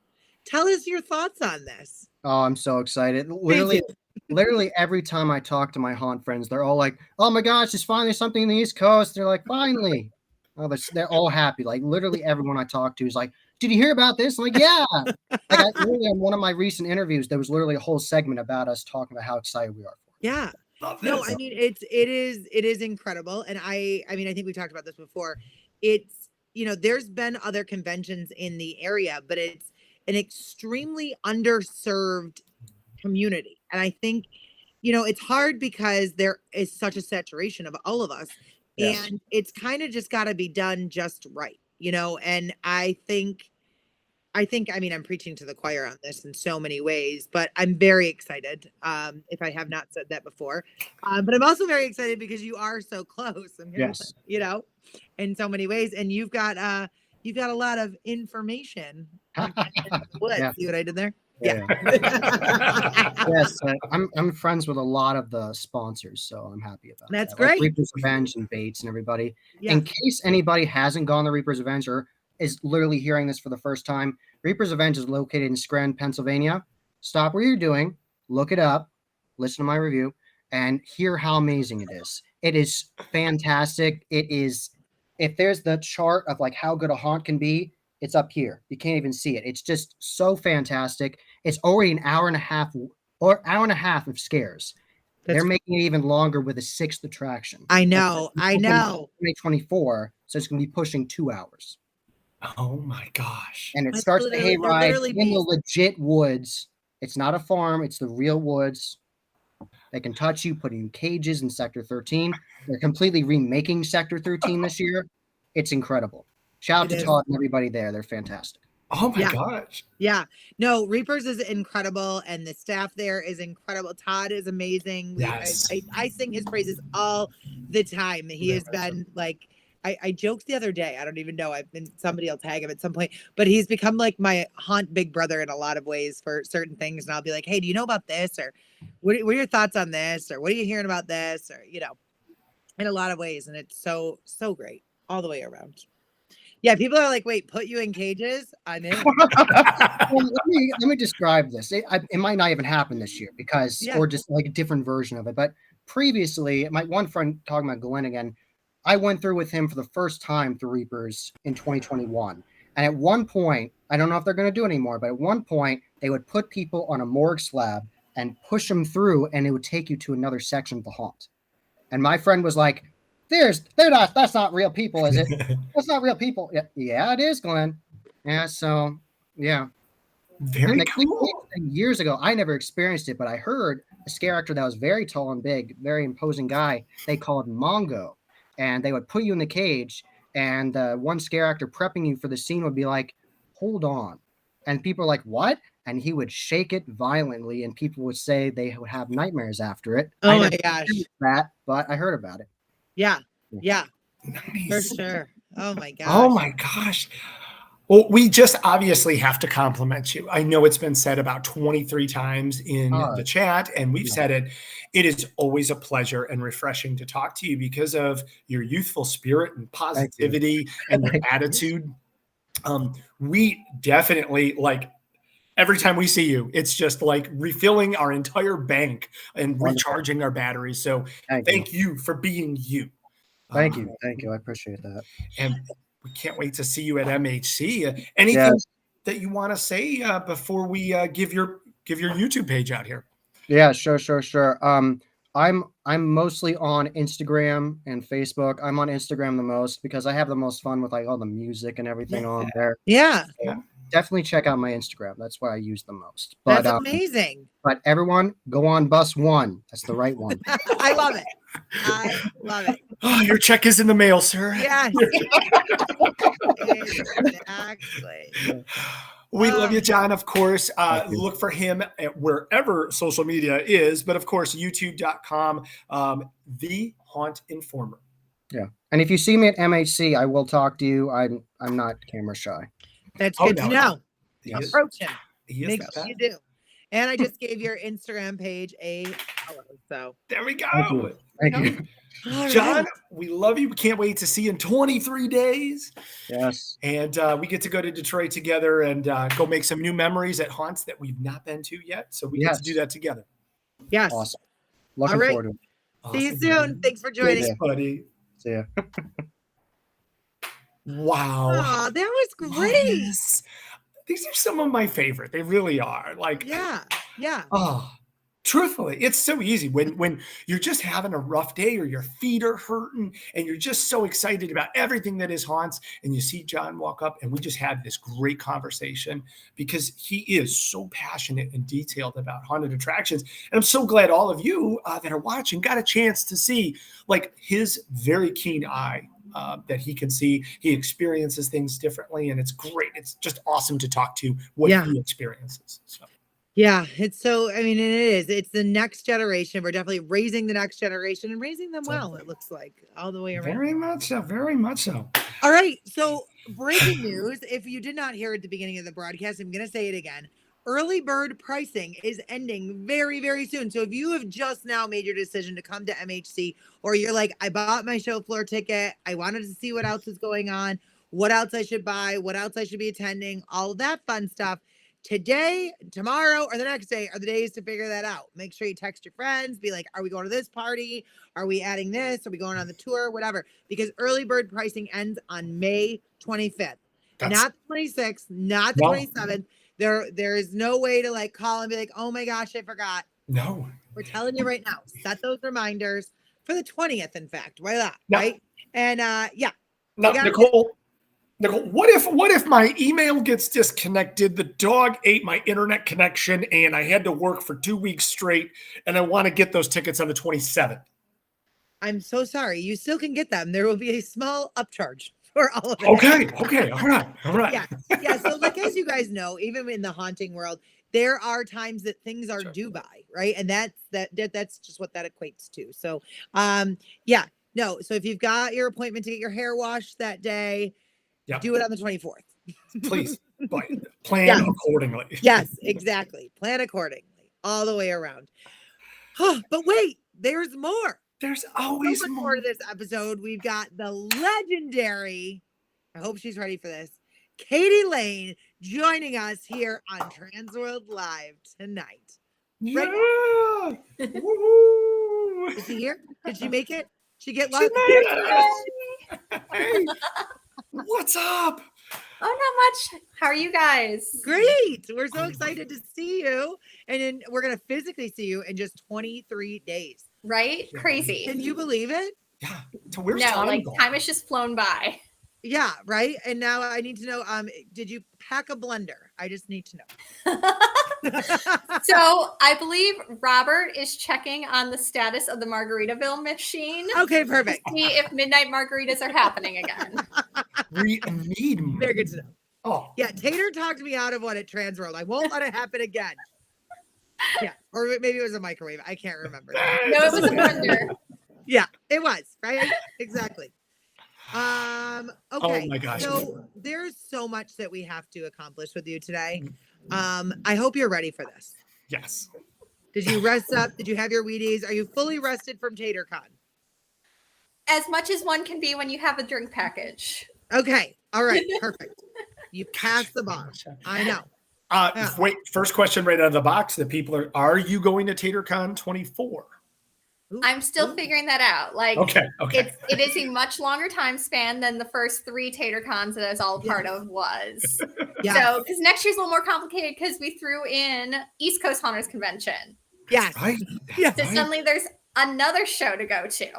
Tell us your thoughts on this. Oh, I'm so excited. Thank Literally every time I talk to my haunt friends, they're all like, "Oh my gosh, there's finally something in the East Coast." They're like, "Finally." Oh, they're all happy. Like literally everyone I talk to is like, "Did you hear about this?" I'm like, "Yeah." Like literally in one of my recent interviews, there was literally a whole segment about us talking about how excited we are for it. Yeah. love No, this. I mean it is incredible. And I mean, I think we've talked about this before. It's, there's been other conventions in the area, but it's an extremely underserved community. And I think, it's hard because there is such a saturation of all of us. Yes. And it's kind of just got to be done just right, and I mean, I'm preaching to the choir on this in so many ways, but I'm very excited. If I have not said that before, but I'm also very excited because you are so close. I'm gonna, Yes. in so many ways, and you've got you got a lot of information on what? Yeah. See what I did there? Yeah. Yes, I'm friends with a lot of the sponsors, so I'm happy about That's that. Like great. Reaper's Revenge and Bates and everybody. Yeah. In case anybody hasn't gone to Reaper's Revenge or is literally hearing this for the first time, Reaper's Revenge is located in Scranton, Pennsylvania. Stop what you're doing, look it up, listen to my review, and hear how amazing it is. It is fantastic. It is, if there's the chart of like how good a haunt can be, it's up here. You can't even see it. It's just so fantastic. It's already an hour and a half of scares. They're making it even longer with a 6th attraction. I know. 2024, so it's going to be pushing 2 hours. Oh my gosh. And it That's starts the hayride literally in the legit woods. It's not a farm, it's the real woods. They can touch you, put you in cages in Sector 13. They're completely remaking Sector 13 this year. It's incredible. Shout out to Todd and everybody there. They're fantastic. Oh my gosh. Yeah. No, Reapers is incredible, and the staff there is incredible. Todd is amazing. Yes. I sing his praises all the time. He has been like, I joked the other day, I don't even know, somebody will tag him at some point, but he's become like my haunt big brother in a lot of ways for certain things. And I'll be like, hey, do you know about this? Or what are your thoughts on this? Or what are you hearing about this? Or, you know, in a lot of ways. And it's so great all the way around. Yeah, people are like, wait, put you in cages? I'm in. Well, let me describe this. It might not even happen this year because, or just like a different version of it. But previously, my one friend, talking about Glenn again, I went through with him for the first time through Reapers in 2021. And at one point, I don't know if they're going to do it anymore, but at one point, they would put people on a morgue slab and push them through, and it would take you to another section of the haunt. And my friend was like, that's not real people, is it? That's not real people. Yeah, it is, Glenn. Yeah, so, yeah. Very cool. Years ago, I never experienced it, but I heard a scare actor that was very tall and big, very imposing guy, they called Mongo. And they would put you in the cage, and one scare actor prepping you for the scene would be like, hold on. And people are like, what? And he would shake it violently, and people would say they would have nightmares after it. Oh my gosh. That, but I heard about it. Yeah. Yeah. Nice. For sure. Oh my gosh. Oh my gosh. Well, we just obviously have to compliment you. I know it's been said about 23 times in the chat, and we've said it. It is always a pleasure and refreshing to talk to you because of your youthful spirit and positivity and your attitude. We definitely, like, every time we see you, it's just like refilling our entire bank and recharging our batteries. So thank you for being you. Thank you. I appreciate that. And we can't wait to see you at MHC. Anything that you want to say before we give your YouTube page out here? Yeah, sure. I'm mostly on Instagram and Facebook. I'm on Instagram the most because I have the most fun with like all the music and everything on there. Yeah. So definitely check out my Instagram. That's where I use the most. But, that's amazing. But everyone, go on bus 1. That's the right one. I love it. I love it. Oh, your check is in the mail, sir. Yeah. Exactly. We love you, John, of course. Look for him at wherever social media is, but of course, youtube.com, The Haunt Informer. Yeah. And if you see me at MHC, I will talk to you. I'm not camera shy. That's good to know. Approach him. Make sure you do. And I just gave your Instagram page a follow. So there we go. Thank you. John, we love you. We can't wait to see you in 23 days. Yes. And we get to go to Detroit together and go make some new memories at haunts that we've not been to yet. So we get to do that together. Yes. Awesome. Looking forward to it. See you soon. Thanks for joining. Thanks, buddy. See ya. Wow. Oh, that was great. These are some of my favorite. They really are. Like, yeah. Oh, truthfully, it's so easy when you're just having a rough day or your feet are hurting and you're just so excited about everything that is haunts, and you see John walk up, and we just had this great conversation because he is so passionate and detailed about haunted attractions. And I'm so glad all of you that are watching got a chance to see like his very keen eye. That he can see, he experiences things differently, and it's great. It's just awesome to talk to what he experiences. So. Yeah, it's so, I mean, it is. It's the next generation. We're definitely raising the next generation and raising them well, it looks like, all the way around. Very much so. Very much so. All right. So, breaking news. If you did not hear at the beginning of the broadcast, I'm going to say it again. Early bird pricing is ending very, very soon. So, if you have just now made your decision to come to MHC, or you're like, I bought my show floor ticket, I wanted to see what else is going on, what else I should buy, what else I should be attending, all of that fun stuff. Today, tomorrow, or the next day are the days to figure that out. Make sure you text your friends, be like, are we going to this party? Are we adding this? Are we going on the tour? Whatever. Because early bird pricing ends on May 25th, not the 26th, not the 27th. There is no way to like call and be like, oh my gosh, I forgot. No. We're telling you right now, set those reminders for the 20th, in fact. Why not? No. Right? And yeah. No, Nicole, what if my email gets disconnected? The dog ate my internet connection and I had to work for 2 weeks straight, and I want to get those tickets on the 27th. I'm so sorry. You still can get them. There will be a small upcharge for all of it. Okay. All right. Yeah. So, like, as you guys know, even in the haunting world, there are times that things are due by, right? And that's just what that equates to. So, yeah. No. So if you've got your appointment to get your hair washed that day, do it on the 24th. Please, plan accordingly. Yes, exactly. Plan accordingly all the way around. But wait, there's more. There's always more to this episode. We've got the legendary, I hope she's ready for this, Katie Lane joining us here on TransWorld Live tonight. Yeah. Right? Is she here? Did she make it? She get lost? Hey, what's up? Oh, not much. How are you guys? Great. We're so excited to see you. And then we're going to physically see you in just 23 days. Right? Crazy. Can you believe it? Yeah. So where's no, time like going? time has just flown by. Yeah, right. And now I need to know, did you pack a blender? I just need to know. So I believe Robert is checking on the status of the Margaritaville machine. Okay, perfect. To see if midnight margaritas are happening again. We need more. Very good to know. Oh. Yeah, Tater talked me out of one at TransWorld. I won't let it happen again. Yeah, or maybe it was a microwave. I can't remember. No, it was a blender. Yeah, it was, right? Exactly. Okay. Oh my gosh. So there's so much that we have to accomplish with you today. I hope you're ready for this. Yes. Did you rest up? Did you have your Wheaties? Are you fully rested from TaterCon? As much as one can be when you have a drink package. Okay. All right. Perfect. You passed the bar. I know. Wait, first question right out of the box. The people are you going to TaterCon 24? I'm still figuring that out. Like, okay. It is a much longer time span than the first 3 TaterCons that I was all a part of was. Yeah. So, because next year's a little more complicated because we threw in East Coast Haunters Convention. Yes. Right. Yeah. So suddenly there's another show to go to.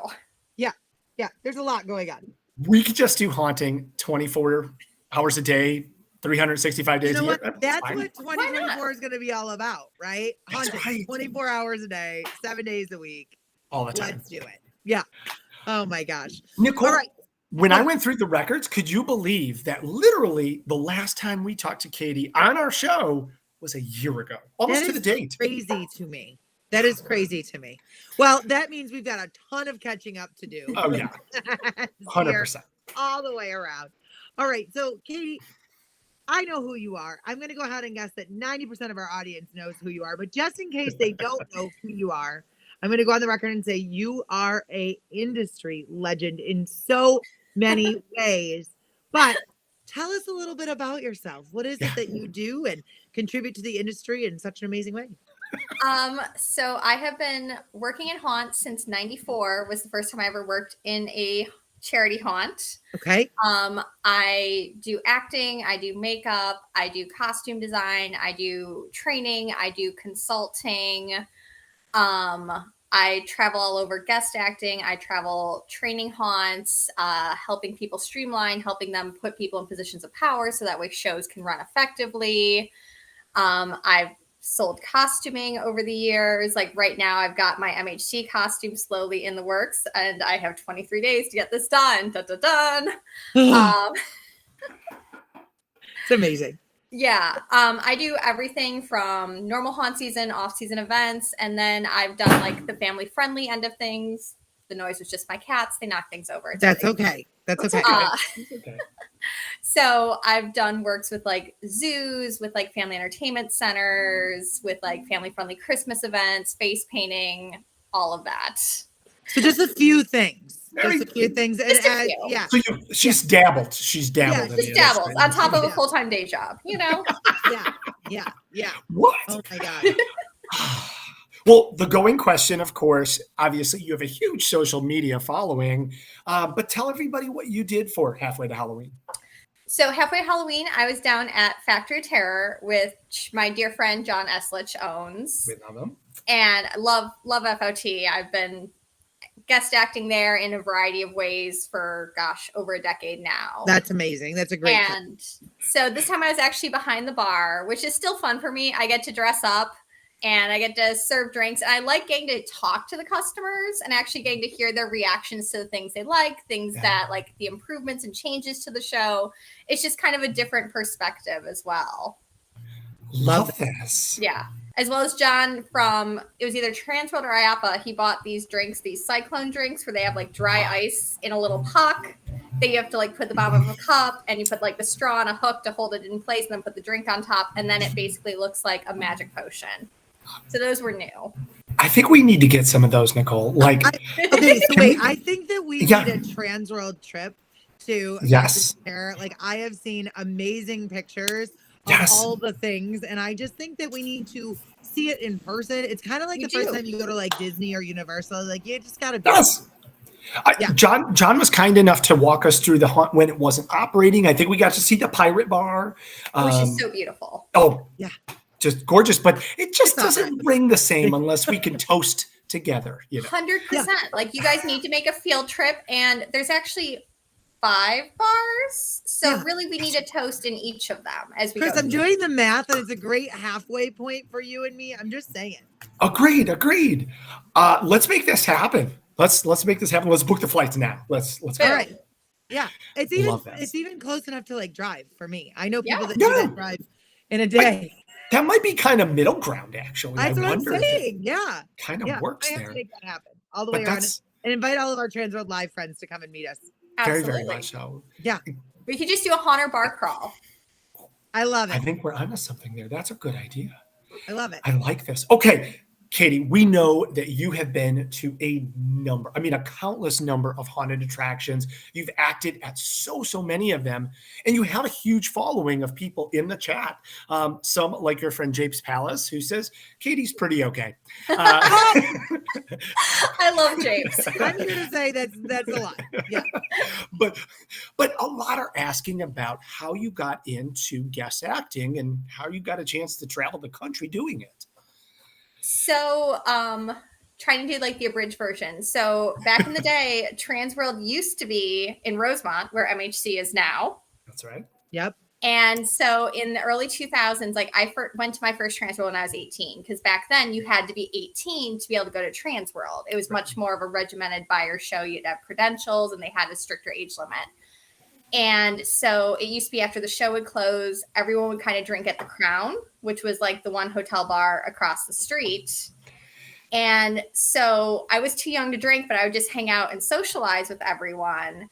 Yeah. There's a lot going on. We could just do haunting 24 hours a day, 365 days You know a year. what? That's fine. what 2024 is going to be all about, right? That's Haunting, right. 24 hours a day, 7 days a week. All the time. Let's do it. Yeah. Oh my gosh. Nicole, All right. when I went through the records, could you believe that literally the last time we talked to Katie on our show was a year ago, almost to the date? Crazy to me. That is crazy to me. Well, that means we've got a ton of catching up to do. Oh yeah, 100%. All the way around. All right. So, Katie, I know who you are. I'm going to go ahead and guess that 90% of our audience knows who you are. But just in case they don't know who you are, I'm going to go on the record and say you are a industry legend in so many ways. But tell us a little bit about yourself. What is it that you do and contribute to the industry in such an amazing way? So I have been working in haunt since 94 was the first time I ever worked in a charity haunt. Okay. I do acting, I do makeup, I do costume design, I do training, I do consulting. I travel all over guest acting. I travel training haunts, helping people streamline, helping them put people in positions of power so that way shows can run effectively. I've sold costuming over the years. Like right now, I've got my MHC costume slowly in the works, and I have 23 days to get this done. Dun. It's amazing. Yeah. I do everything from normal haunt season, off-season events, and then I've done like the family-friendly end of things. the noise was just my cats. They knock things over. It's That's really okay. That's okay. Okay. So I've done works with like zoos, with like family entertainment centers, with like family friendly Christmas events, face painting, all of that. So just a few things. Very- Just a few things. And Just a few. yeah. So she's dabbled. She's dabbled. Yeah, in Just the dabbles industry. on top of a Yeah. full-time day job, you know? Yeah. What? Oh my God. Well, the going question, of course, obviously you have a huge social media following, but tell everybody what you did for Halfway to Halloween. So halfway Halloween, I was down at Factory Terror, which my dear friend John Eslich owns. We love them. And I love FOT. I've been guest acting there in a variety of ways for over a decade now. That's amazing. That's a great thing. And so this time I was actually behind the bar, which is still fun for me. I get to dress up and I get to serve drinks, and I like getting to talk to the customers and actually getting to hear their reactions to the things they like, things that like the improvements and changes to the show. It's just kind of a different perspective as well. Love this. Yeah. As well as John from, it was either TransWorld or IAPA. He bought these drinks, these cyclone drinks, where they have like dry ice in a little puck that you have to like put the bottom of a cup, and you put like the straw on a hook to hold it in place, and then put the drink on top, and then it basically looks like a magic potion. So those were new. I think we need to get some of those, Nicole. Like, Okay, so wait, I think that we Yeah. need a TransWorld trip to Yes. there. Like I have seen amazing pictures of Yes. all the things, and I just think that we need to see it in person. It's kind of like You the first do. time you go to like Disney or Universal. Like you just gotta be. yes. Yeah. John was kind enough to walk us through the hunt when it wasn't operating. I think we got to see the pirate bar. Which is so beautiful. Oh, Yeah. just gorgeous. But it just It's not doesn't ring the same unless we can toast together. You know. 100%. Like you guys need to make a field trip, and there's actually 5 bars. So Yeah. really we need a toast in each of them as we Chris, go. I'm doing the math, and it's a great halfway point for you and me. I'm just saying. Agreed. Let's make this happen. Let's make this happen. Let's book the flights now. Let's All go. right. Yeah, it's even Love that. it's even close enough to like drive for me. I know Yeah. people that do Yeah. that drive in a day. That might be kind of middle ground, actually. That's I what I'm wonder if it saying. Yeah. kind of Yeah. works I have there. to make that happen all the But way around that's and invite all of our TransWorld Live friends to come and meet us. very, Absolutely. very much so. We could just do a Haunter bar crawl. I love I it. think we're onto something there. That's a good idea. I love it. I like this. Okay, Katie, we know that you have been to a countless number of haunted attractions. You've acted at so many of them, and you have a huge following of people in the chat. Some, like your friend Japes Palace, who says Katie's pretty okay. I love James. I'm here to say that's a lot. Yeah. but a lot are asking about how you got into guest acting and how you got a chance to travel the country doing it. So, trying to do like the abridged version. So back in the day, TransWorld used to be in Rosemont, where MHC is now. That's right. Yep. And so in the early 2000s, like I went to my first TransWorld when I was 18, because back then you had to be 18 to be able to go to TransWorld. It was much more of a regimented buyer show. You'd have credentials, and they had a stricter age limit. And so it used to be after the show would close, everyone would kind of drink at the Crown, which was like the one hotel bar across the street. And so I was too young to drink, but I would just hang out and socialize with everyone.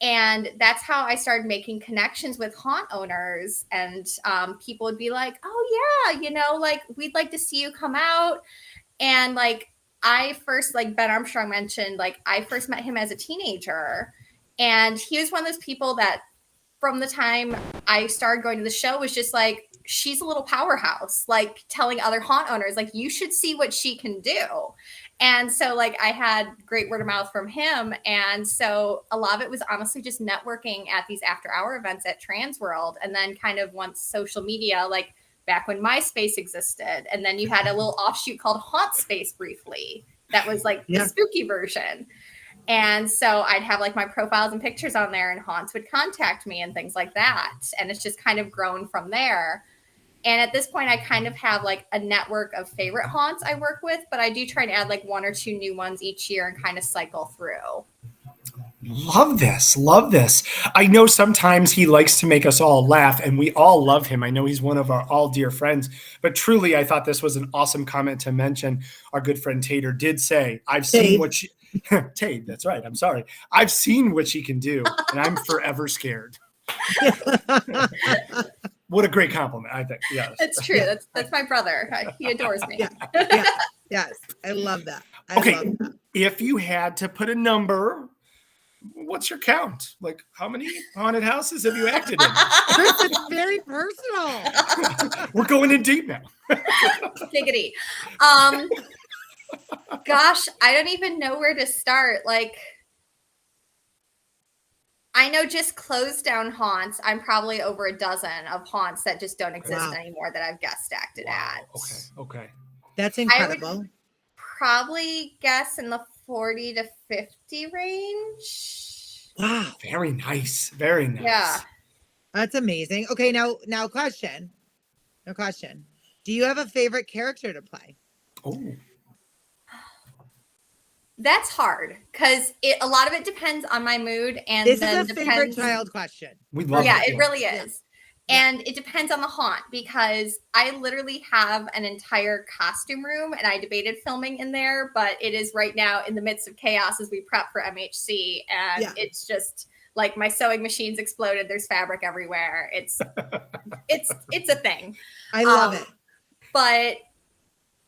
And that's how I started making connections with haunt owners. And people would be like, oh, yeah, like we'd like to see you come out. And like I first, like Ben Armstrong mentioned, like I first met him as a teenager. And he was one of those people that from the time I started going to the show was just like, she's a little powerhouse, like telling other haunt owners, like, you should see what she can do. And so like I had great word of mouth from him. And so a lot of it was honestly just networking at these after hour events at TransWorld. And then kind of once social media, like back when MySpace existed, and then you had a little offshoot called Haunt Space briefly. That was like the spooky version. And so I'd have like my profiles and pictures on there, and haunts would contact me and things like that. And it's just kind of grown from there. And at this point, I kind of have like a network of favorite haunts I work with, but I do try to add like 1 or 2 new ones each year and kind of cycle through. Love this. I know sometimes he likes to make us all laugh, and we all love him. I know he's one of our all dear friends, but truly, I thought this was an awesome comment to mention. Our good friend Tater did say, I've seen what she, Tate, that's right. I'm sorry. I've seen what she can do, and I'm forever scared. What a great compliment, I think. Yes. It's true. That's my brother. He adores me. Yes. I love that. Okay. Love that. If you had to put a number, what's your count? Like, how many haunted houses have you acted in? Chris, it's very personal. We're going in deep now. Giggity. Gosh, I don't even know where to start. Like, I know just closed down haunts. I'm probably over a dozen of haunts that just don't exist anymore that I've guest acted at. Okay. That's incredible. I would probably guess in the 40 to 50 range. Wow. Very nice. Very nice. Yeah. That's amazing. Okay, now question. No question. Do you have a favorite character to play? Oh. That's hard because a lot of it depends on my mood, and This then is a favorite child question. We love it really is. And it depends on the haunt, because I literally have an entire costume room, and I debated filming in there, but it is right now in the midst of chaos as we prep for MHC, and it's just like my sewing machine's exploded. There's fabric everywhere. It's a thing. I love it. But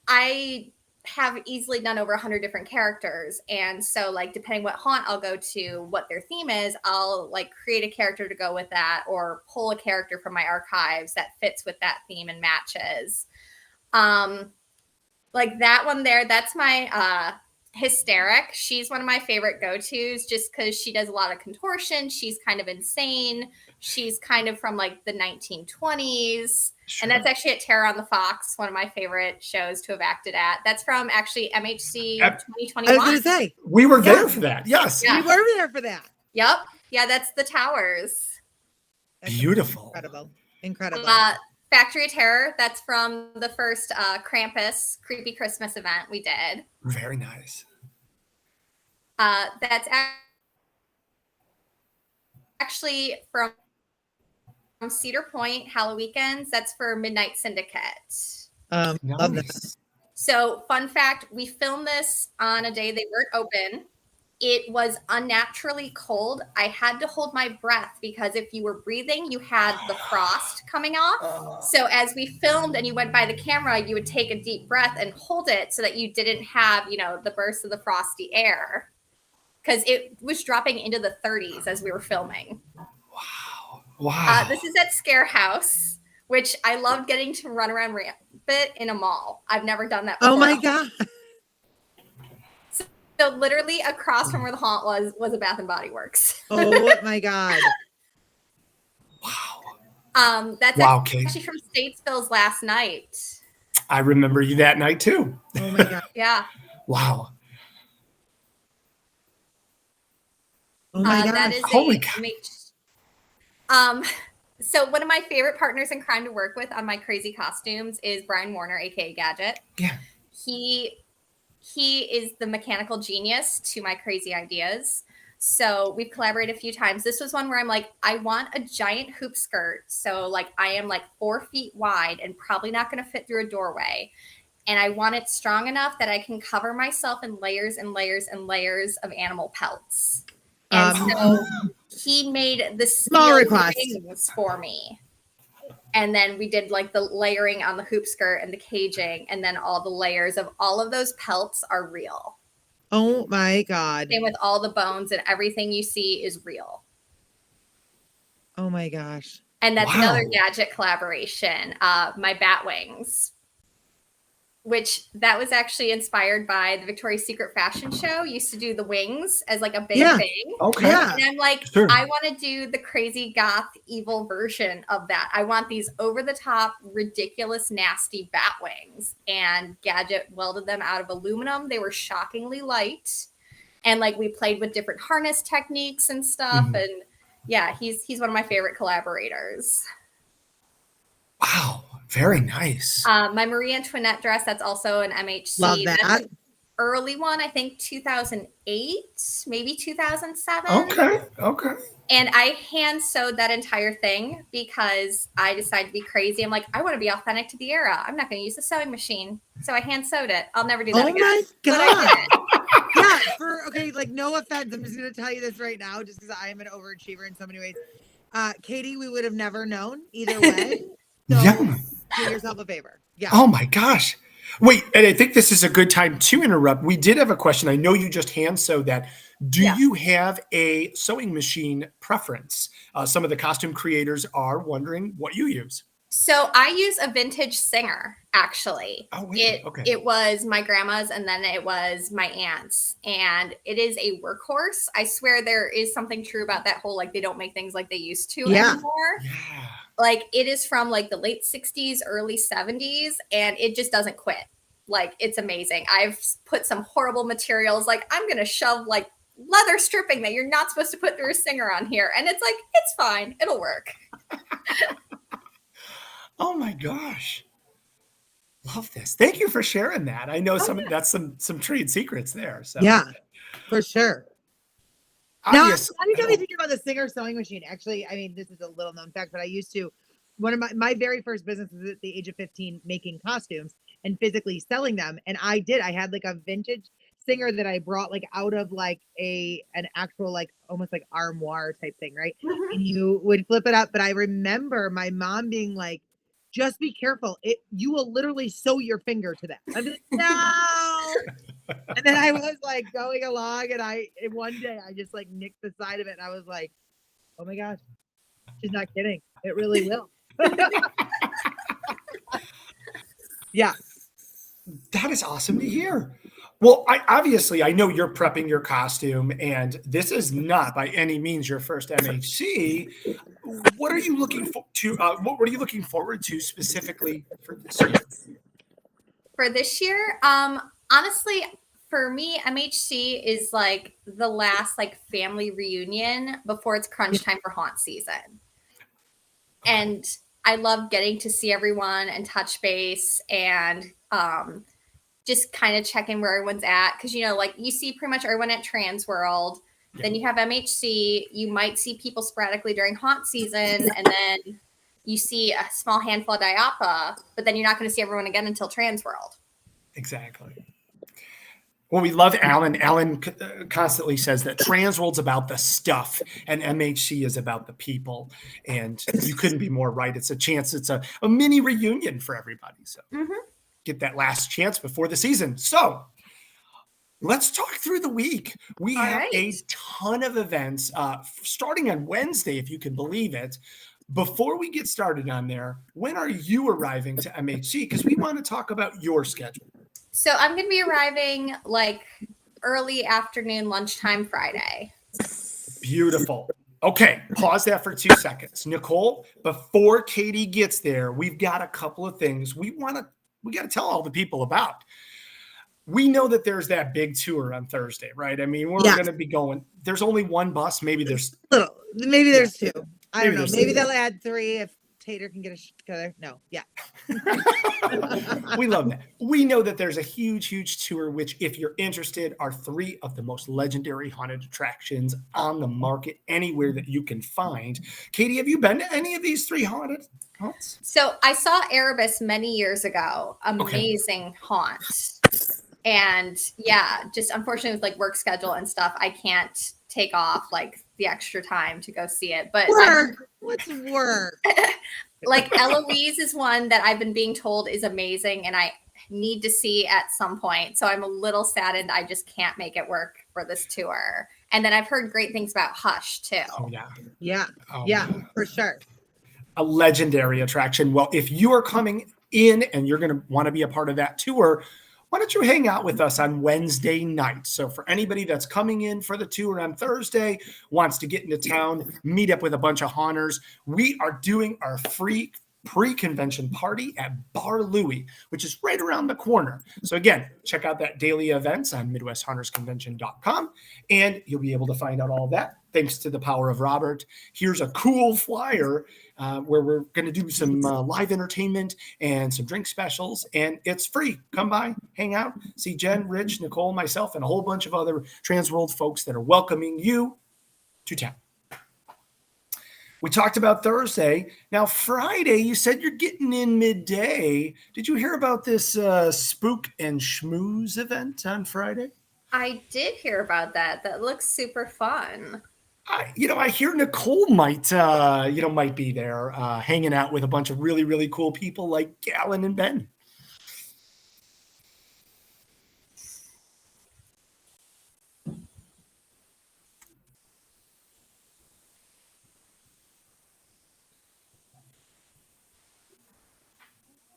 I have easily done over 100 different characters, and so like depending what haunt I'll go to, what their theme is, I'll like create a character to go with that, or pull a character from my archives that fits with that theme and matches. Like that one there, that's my Hysteric. She's one of my favorite go-tos just because she does a lot of contortion. She's kind of insane. She's kind of from like the 1920s. Sure. And that's actually at Terror on the Fox, one of my favorite shows to have acted at. That's from actually MHC 2021. I was going to say. We were there for that. Yes. Yeah. We were there for that. Yep. Yeah, that's the Towers. That's beautiful. Incredible. Factory of Terror. That's from the first Krampus Creepy Christmas event we did. Very nice. That's actually from Cedar Point Halloween. That's for Midnight Syndicate. Love that. So, fun fact: we filmed this on a day they weren't open. It was unnaturally cold. I had to hold my breath because if you were breathing, you had the frost coming off. So as we filmed and you went by the camera, you would take a deep breath and hold it so that you didn't have, the burst of the frosty air, because it was dropping into the 30s as we were filming. Wow. This is at Scare House, which I loved getting to run around rampant in a mall. I've never done that before. Oh my God. So literally across from where the haunt was a Bath and Body Works. Oh my God. Wow. That's actually from Statesville's last night. I remember you that night too. Oh my God. Yeah. Wow. Oh my God. That is Holy cow. So one of my favorite partners in crime to work with on my crazy costumes is Brian Warner, aka Gadget. Yeah. He is the mechanical genius to my crazy ideas. So we've collaborated a few times. This was one where I'm like, I want a giant hoop skirt. So like I am like 4 feet wide and probably not going to fit through a doorway. And I want it strong enough that I can cover myself in layers and layers and layers of animal pelts. And so he made the small wings for me. And then we did like the layering on the hoop skirt and the caging, and then all the layers of all of those pelts are real. Oh my God. Same with all the bones, and everything you see is real. Oh my gosh. And that's another Gadget collaboration, my bat wings, which that was actually inspired by the Victoria's Secret fashion show. Used to do the wings as like a big thing. Okay. Yeah. And I'm like, sure. I want to do the crazy goth evil version of that. I want these over the top, ridiculous, nasty bat wings. And Gadget welded them out of aluminum. They were shockingly light. And like we played with different harness techniques and stuff. Mm-hmm. And yeah, he's one of my favorite collaborators. Wow. Very nice. My Marie Antoinette dress, that's also an MHC. Love that. That's an early one, I think 2008, maybe 2007. Okay. And I hand sewed that entire thing because I decided to be crazy. I'm like, I want to be authentic to the era. I'm not going to use the sewing machine. So I hand sewed it. I'll never do that again. Oh my God. Yeah, like no offense, I'm just gonna tell you this right now, just because I am an overachiever in so many ways. Katie, we would have never known either way. So Yeah. do yourself a favor. Yeah. Oh my gosh. Wait, and I think this is a good time to interrupt. We did have a question. I know you just hand sewed that. Do you have a sewing machine preference? Some of the costume creators are wondering what you use. So I use a vintage Singer, actually. Oh, wait. Okay. It was my grandma's and then it was my aunt's. And it is a workhorse. I swear there is something true about that whole, like, they don't make things like they used to anymore. Yeah. Like, it is from like the late 60s, early 70s, and it just doesn't quit. Like, it's amazing. I've put some horrible materials. Like, I'm going to shove like leather stripping that you're not supposed to put through a Singer on here. And it's like, it's fine. It'll work. Oh my gosh. Love this. Thank you for sharing that. I know that's some trade secrets there. So Yeah, for sure. Now, Yes. anytime I think about the Singer sewing machine, actually, I mean, this is a little known fact, but I used to, one of my very first business was at the age of 15 making costumes and physically selling them. And I had like a vintage Singer that I brought like out of like an actual like almost like armoire type thing, right? Mhm. And you would flip it up. But I remember my mom being like, just be careful. You will literally sew your finger to that. I'm like, no. And then I was like going along and one day I just like nicked the side of it and I was like, oh my gosh, she's not kidding. It really will. Yeah. That is awesome to hear. Well, I know you're prepping your costume, and this is not by any means your first MHC. What are you looking what are you looking forward to specifically for this year? For this year, honestly, for me, MHC is like the last like family reunion before it's crunch time for haunt season. And I love getting to see everyone and touch base and just kind of check in where everyone's at. Cause like you see pretty much everyone at TransWorld. Then you have MHC. You might see people sporadically during haunt season. And then you see a small handful of Diapa, but then you're not going to see everyone again until TransWorld. Exactly. Well, we love Alan. Alan constantly says that TransWorld's about the stuff and MHC is about the people. And you couldn't be more right. It's a mini reunion for everybody. So get that last chance before the season. So let's talk through the week. We have a ton of events starting on Wednesday, if you can believe it. Before we get started on there, when are you arriving to MHC? Because we want to talk about your schedule. So I'm going to be arriving like early afternoon, lunchtime Friday. Beautiful. Okay, pause that for 2 seconds. Nicole, before Katie gets there, we've got a couple of things we got to tell all the people about. We know that there's that big tour on Thursday, right? I mean, we're going to be going. There's only one bus. Maybe there's two. I don't know. Maybe they'll add 3 if Tater can get a together. No, yeah. We love that. We know that there's a huge tour, which if you're interested are 3 of the most legendary haunted attractions on the market anywhere that you can find. Katie, have you been to any of these 3 haunted haunts? So I saw Erebus many years ago. Amazing haunt. And just unfortunately with like work schedule and stuff, I can't take off like the extra time to go see it. But what's work? Like Eloise is one that I've been being told is amazing and I need to see at some point. So I'm a little saddened I just can't make it work for this tour. And then I've heard great things about Hush too. Oh yeah. Yeah. Oh, yeah, for sure. A legendary attraction. Well, if you are coming in and you're going to want to be a part of that tour, why don't you hang out with us on Wednesday night? So for anybody that's coming in for the tour on Thursday, wants to get into town, meet up with a bunch of haunters, we are doing our free pre-convention party at Bar Louie, which is right around the corner. So again, check out that daily events on MidwestHuntersConvention.com, and you'll be able to find out all of that. Thanks to the power of Robert. Here's a cool flyer where we're going to do some live entertainment and some drink specials, and it's free. Come by, hang out, see Jen, Rich, Nicole, myself, and a whole bunch of other TransWorld folks that are welcoming you to town. We talked about Thursday. Now, Friday, you said you're getting in midday. Did you hear about this Spook and Schmooze event on Friday? I did hear about that. That looks super fun. I hear Nicole might be there hanging out with a bunch of really, really cool people like Alan and Ben.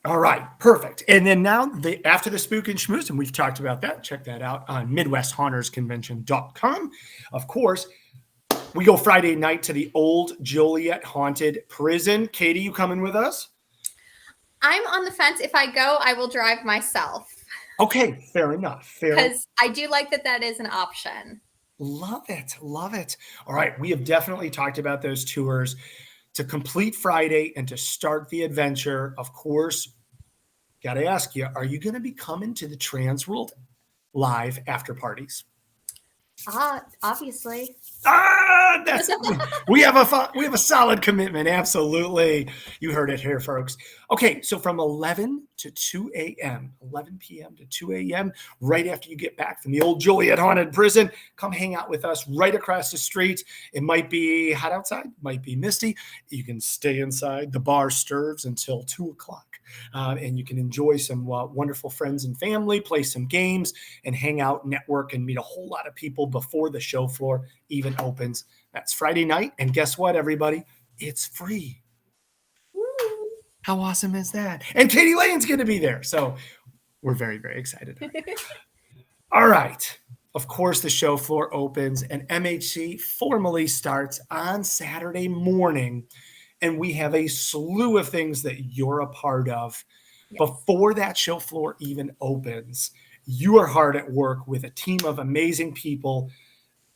All right, perfect. And then now, after the Spook and Schmooze, and we've talked about that, check that out on MidwestHauntersConvention.com. Of course, we go Friday night to the old Joliet Haunted Prison. Katie, you coming with us? I'm on the fence. If I go, I will drive myself. Okay, fair enough. Because I do like that is an option. Love it. Love it. All right, we have definitely talked about those tours. To complete Friday and to start the adventure, of course, got to ask you, are you going to be coming to the TransWorld live after parties? Obviously. We have a solid commitment. Absolutely. You heard it here, folks. Okay, so from 11 to 2 a.m., 11 p.m. to 2 a.m., right after you get back from the old Joliet Haunted Prison, come hang out with us right across the street. It might be hot outside, might be misty. You can stay inside. The bar stirs until 2 o'clock. And you can enjoy some wonderful friends and family, play some games, and hang out, network, and meet a whole lot of people before the show floor even opens. That's Friday night. And guess what, everybody? It's free. Woo. How awesome is that? And Katie Lane's going to be there. So we're very, very excited. All right. Of course, the show floor opens and MHC formally starts on Saturday morning. And we have a slew of things that you're a part of. Yes. Before that show floor even opens, you are hard at work with a team of amazing people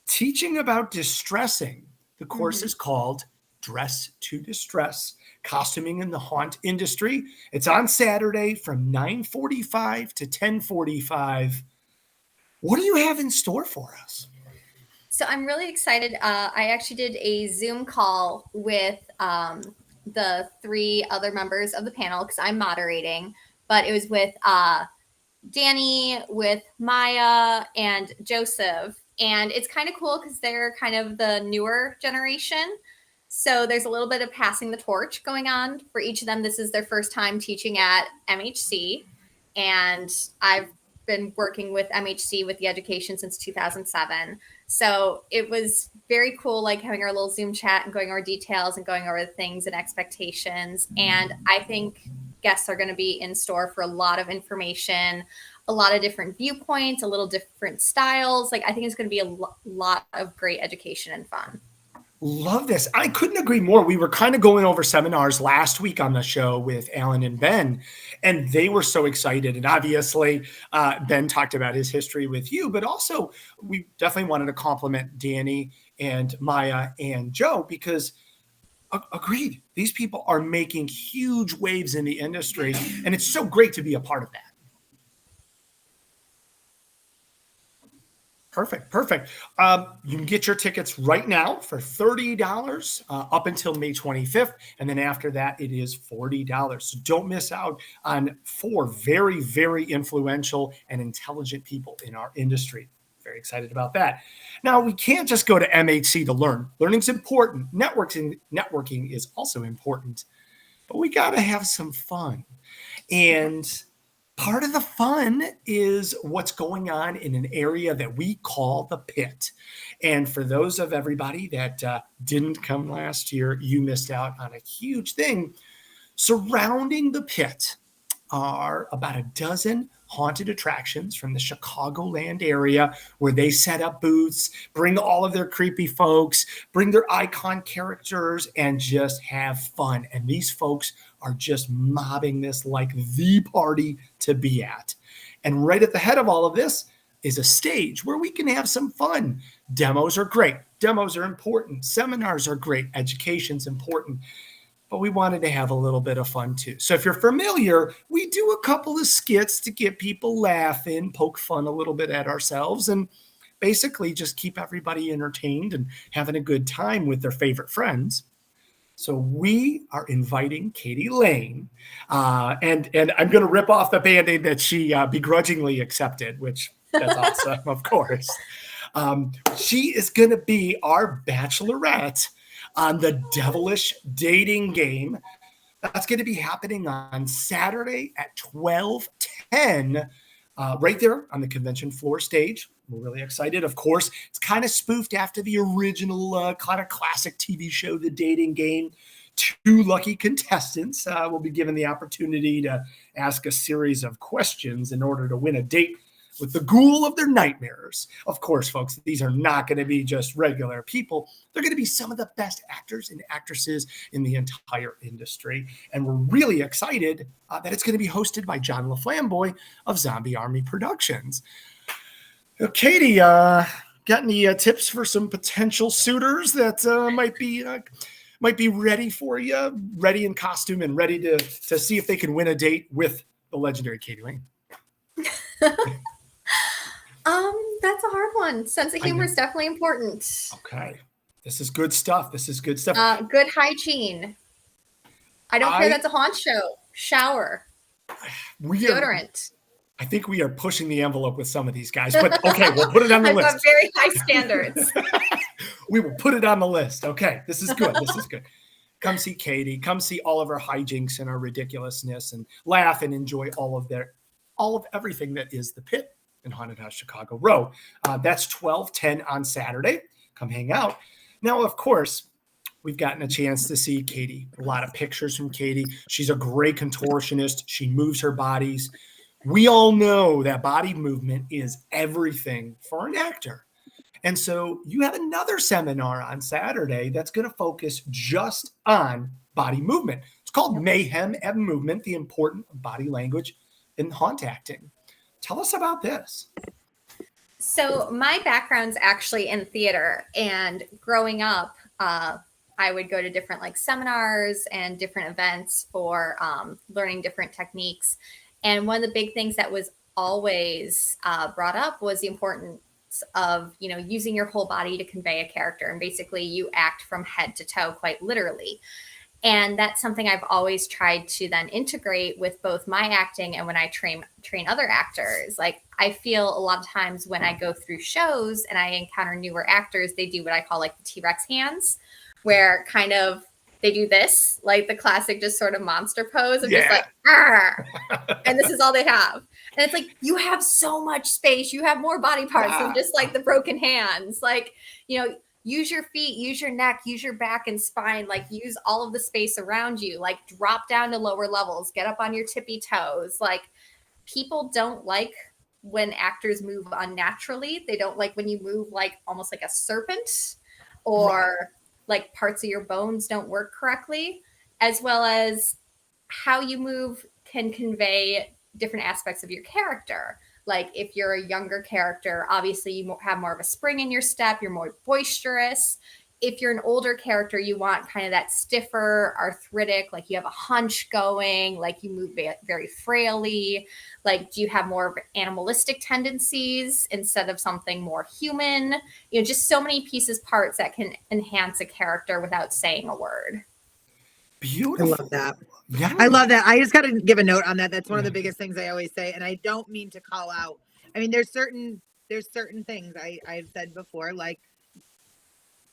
teaching about distressing. The course is called Dress to Distress, Costuming in the Haunt Industry. It's on Saturday from 9:45 to 10:45. What do you have in store for us? So I'm really excited. I actually did a Zoom call with the 3 other members of the panel because I'm moderating, but it was with Danny, with Maya, and Joseph. And it's kind of cool because they're kind of the newer generation. So there's a little bit of passing the torch going on for each of them. This is their first time teaching at MHC. And I've been working with MHC with the education since 2007. So it was very cool, like having our little Zoom chat and going over details and going over the things and expectations. And I think guests are going to be in store for a lot of information, a lot of different viewpoints, a little different styles. Like I think it's going to be a lot of great education and fun. Love this. I couldn't agree more. We were kind of going over seminars last week on the show with Alan and Ben, and they were so excited. And obviously, Ben talked about his history with you, but also we definitely wanted to compliment Danny and Maya and Joe because agreed, these people are making huge waves in the industry, and it's so great to be a part of that. Perfect. You can get your tickets right now for $30 up until May 25th. And then after that, it is $40. So don't miss out on 4 very, very influential and intelligent people in our industry. Very excited about that. Now, we can't just go to MHC to learn. Learning's important. Networking is also important. But we got to have some fun. And part of the fun is what's going on in an area that we call the pit. And for those of everybody that didn't come last year, you missed out on a huge thing. Surrounding the pit are about a dozen haunted attractions from the Chicagoland area where they set up booths, bring all of their creepy folks, bring their icon characters, and just have fun. And these folks are just mobbing this like the party to be at. And right at the head of all of this is a stage where we can have some fun. Demos are great. Demos are important. Seminars are great. Education's important. But we wanted to have a little bit of fun too. So if you're familiar, we do a couple of skits to get people laughing, poke fun a little bit at ourselves, and basically just keep everybody entertained and having a good time with their favorite friends. So we are inviting Katie Lane, and I'm going to rip off the Band-Aid that she begrudgingly accepted, which That's awesome, of course. She is going to be our bachelorette on the Devilish Dating Game. That's going to be happening on Saturday at 12:10, right there on the convention floor stage. We're really excited. Of course, it's kind of spoofed after the original kind of classic TV show, The Dating Game. 2 lucky contestants will be given the opportunity to ask a series of questions in order to win a date with the ghoul of their nightmares. Of course, folks, these are not going to be just regular people. They're going to be some of the best actors and actresses in the entire industry. And we're really excited that it's going to be hosted by John LaFlamboy of Zombie Army Productions. Katie, got any tips for some potential suitors that might be ready for you, ready in costume and ready to see if they can win a date with the legendary Katie Lane? That's a hard one. Sense of humor is definitely important. Okay. This is good stuff. Good hygiene. I don't care that's a haunt show. Shower. Deodorant. I think we are pushing the envelope with some of these guys, but okay, we'll put it on the list. I've got very high standards. We will put it on the list. Okay, this is good. Come see Katie. Come see all of our hijinks and our ridiculousness and laugh and enjoy all of everything that is the Pit in Haunted House Chicago Row. That's 12:10 on Saturday. Come hang out. Now, of course, we've gotten a chance to see Katie. A lot of pictures from Katie. She's a great contortionist. She moves her bodies. We all know that body movement is everything for an actor. And so you have another seminar on Saturday that's going to focus just on body movement. It's called Mayhem and Movement, the important body language in haunt acting. Tell us about this. So my background's actually in theater, and growing up, I would go to different seminars and different events for learning different techniques. And one of the big things that was always brought up was the importance of, using your whole body to convey a character. And basically you act from head to toe, quite literally. And that's something I've always tried to then integrate with both my acting and when I train other actors. I feel a lot of times when I go through shows and I encounter newer actors, they do what I call the T-Rex hands, where kind of they do this, the classic just sort of monster pose of just Arr! And this is all they have. And it's you have so much space. You have more body parts than just the broken hands. Use your feet, use your neck, use your back and spine, use all of the space around you, drop down to lower levels, get up on your tippy toes. People don't like when actors move unnaturally. They don't like when you move almost like a serpent, or parts of your bones don't work correctly, as well as how you move can convey different aspects of your character. If you're a younger character, obviously you have more of a spring in your step, you're more boisterous. If you're an older character, you want kind of that stiffer, arthritic, you have a hunch going, you move very frailly. Do you have more of animalistic tendencies instead of something more human? Just so many parts that can enhance a character without saying a word. Beautiful. I love that. Yeah. I love that. I just got to give a note on that. That's one of the biggest things I always say. And I don't mean to call out. I mean, there's certain things I've said before,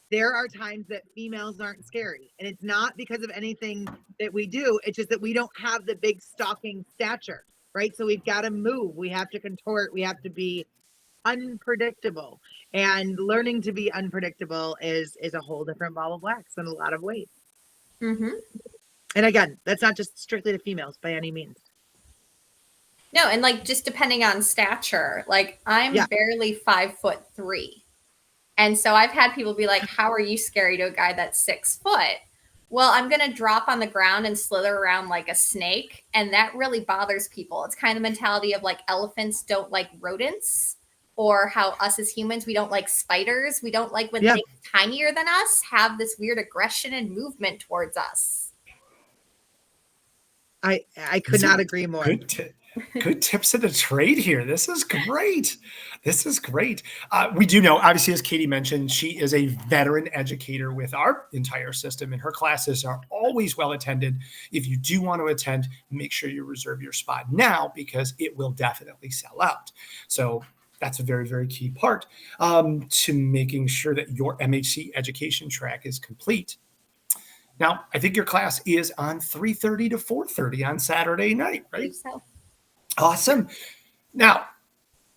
there are times that females aren't scary, and it's not because of anything that we do. It's just that we don't have the big stalking stature, right? So we've got to move. We have to contort. We have to be unpredictable, and learning to be unpredictable is a whole different ball of wax in a lot of ways. Mm-hmm. And again, that's not just strictly to females by any means. No, and just depending on stature, I'm barely 5'3". And so I've had people be like, how are you scary to a guy that's 6 foot? Well, I'm going to drop on the ground and slither around like a snake. And that really bothers people. It's kind of the mentality of elephants don't like rodents, or how us as humans, we don't like spiders. We don't like when things tinier than us have this weird aggression and movement towards us. I could not agree more. Good tips of the trade here. This is great. We do know, obviously, as Katie mentioned, she is a veteran educator with our entire system, and her classes are always well attended. If you do want to attend, make sure you reserve your spot now, because it will definitely sell out. So That's a very, very key part to making sure that your MHC education track is complete. Now, I think your class is on 3:30 to 4:30 on Saturday night, I right? believe so. Awesome. Now,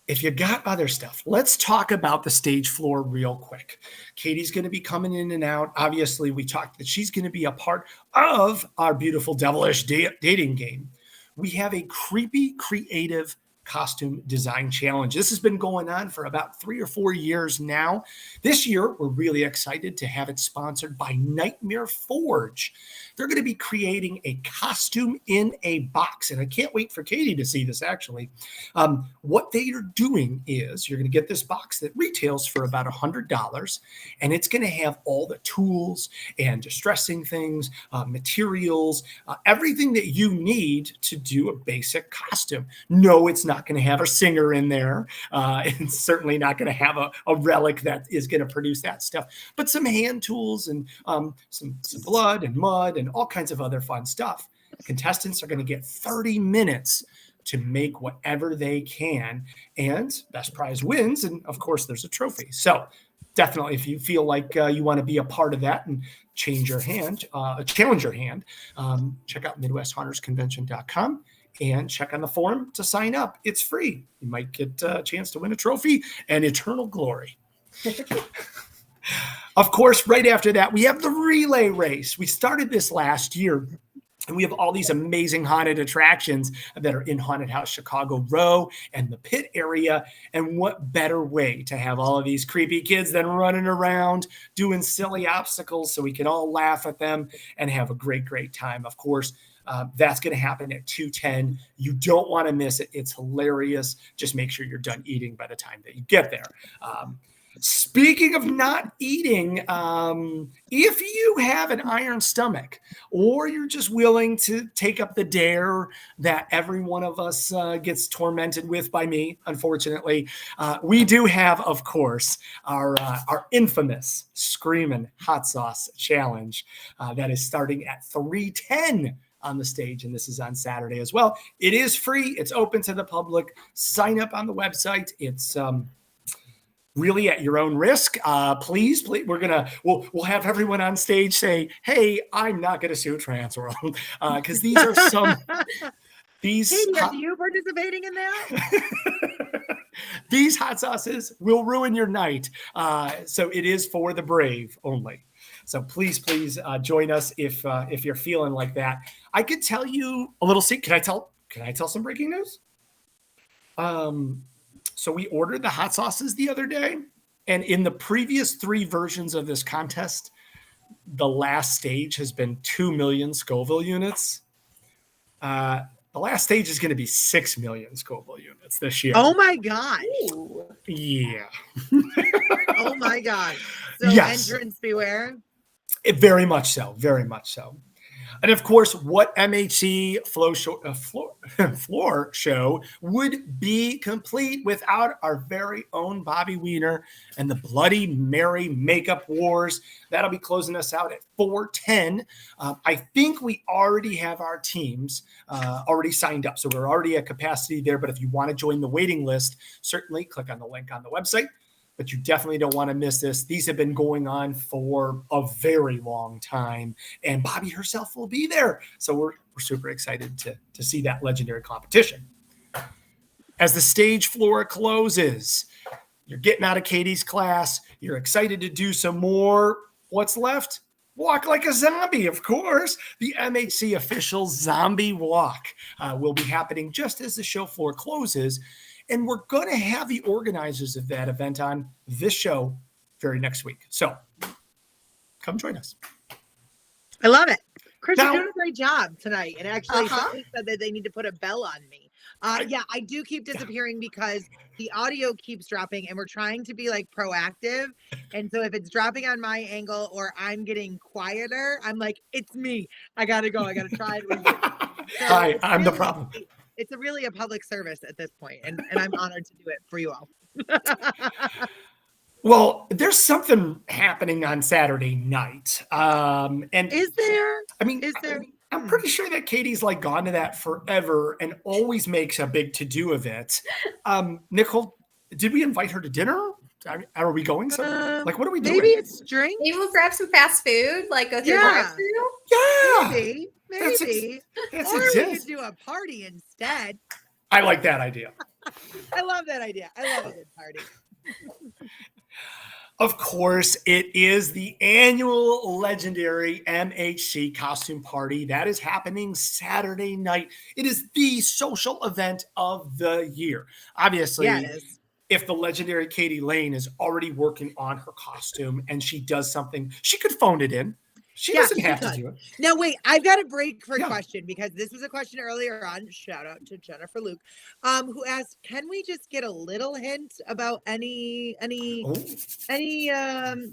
if you got other stuff, let's talk about the stage floor real quick. Katie's going to be coming in and out. Obviously, we talked that she's going to be a part of our beautiful devilish dating game. We have a creepy, creative costume design challenge. This has been going on for about 3 or 4 years now. This year, we're really excited to have it sponsored by Nightmare Forge. They're going to be creating a costume in a box, and I can't wait for Katie to see this actually. What they are doing is you're going to get this box that retails for about $100, and it's going to have all the tools and distressing things, materials, everything that you need to do a basic costume. No, it's not going to have a singer in there. It's certainly not going to have a relic that is going to produce that stuff, but some hand tools and some blood and mud and all kinds of other fun stuff. Contestants are going to get 30 minutes to make whatever they can, and best prize wins. And of course, there's a trophy. So definitely, if you feel like you want to be a part of that and challenge your hand, check out MidwestHuntersConvention.com and check on the forum to sign up. It's free. You might get a chance to win a trophy and eternal glory. Of course, right after that, we have the relay race. We started this last year, and we have all these amazing haunted attractions that are in Haunted House Chicago Row and the pit area. And what better way to have all of these creepy kids than running around doing silly obstacles so we can all laugh at them and have a great, great time. Of course, that's going to happen at 2:10. You don't want to miss it. It's hilarious. Just make sure you're done eating by the time that you get there. Speaking of not eating, if you have an iron stomach or you're just willing to take up the dare that every one of us gets tormented with by me, unfortunately, we do have, of course, our infamous Screamin' Hot Sauce Challenge that is starting at 3:10 on the stage, and this is on Saturday as well. It is free. It's open to the public. Sign up on the website. It's really at your own risk. Please, we'll have everyone on stage say, "Hey, I'm not going to sue TransWorld," because these are some these. Katie, are you participating in that? These hot sauces will ruin your night. So it is for the brave only. So please join us if you're feeling like that. I could tell you a little secret. Can I tell some breaking news? So we ordered the hot sauces the other day, and in the previous 3 versions of this contest, the last stage has been 2 million Scoville units. The last stage is going to be 6 million Scoville units this year. Oh my God. Yeah. Oh my God. So yes. Entrance beware. Very much so. Very much so. And of course, what MHC floor show would be complete without our very own Bobby Wiener and the Bloody Mary makeup wars? That'll be closing us out at 4:10. I think we already have our teams already signed up, so we're already at capacity there. But if you want to join the waiting list, certainly click on the link on the website. But you definitely don't want to miss this. These have been going on for a very long time, and Bobby herself will be there. So we're super excited to see that legendary competition. As the stage floor closes, you're getting out of Katie's class. You're excited to do some more. What's left? Walk like a zombie, of course. The MHC official zombie walk will be happening just as the show floor closes. And we're going to have the organizers of that event on this show very next week. So come join us. I love it. Chris, you're doing a great job tonight. And actually, somebody said that they need to put a bell on me. Yeah, I do keep disappearing because the audio keeps dropping and we're trying to be like proactive. And so if it's dropping on my angle or I'm getting quieter, I'm like, it's me. I got to go. I got to try it. So Hi, I'm the problem. It's really a public service at this point, and I'm honored to do it for you all. Well, there's something happening on Saturday night. And is there? I mean, is there? I'm pretty sure that Katie's like gone to that forever and always makes a big to-do of it. Nicole, did we invite her to dinner? Are we going somewhere? Like, what are we doing? Maybe it's drinks. Maybe we'll grab some fast food, like go through a Yeah. drive-through. Yeah. Maybe. That's Or we exist. could do a party instead. I like that idea. I love that idea. I love a good party. Of course, it is the annual legendary MHC costume party that is happening Saturday night. It is the social event of the year. Obviously, Yeah, it is. if the legendary Katie Lane is already working on her costume and she does something, she could phone it in. She doesn't have to do it. Now, wait, I've got a break for a Yeah. question because this was a question earlier on. Shout out to Jennifer Luke, who asked, "Can we just get a little hint about any Oh,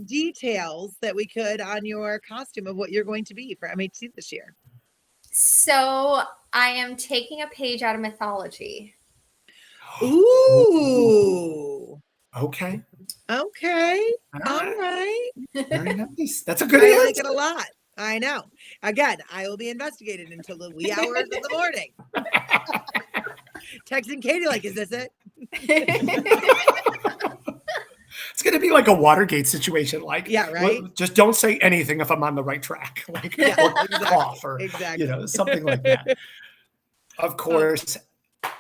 details that we could on your costume of what you're going to be for MHC this year?" So I am taking a page out of mythology. Ooh. okay. Okay. All right. right. Very nice. That's a good I like answer. it a lot. I know. Again, I will be investigated until the wee hours of the morning. Texting Katie like, "Is this it?" It's going to be like a Watergate situation. Like, Yeah, right? Just don't say anything if I'm on the right track. Like, Yeah, or exactly, cough or, exactly. something like that. Of course,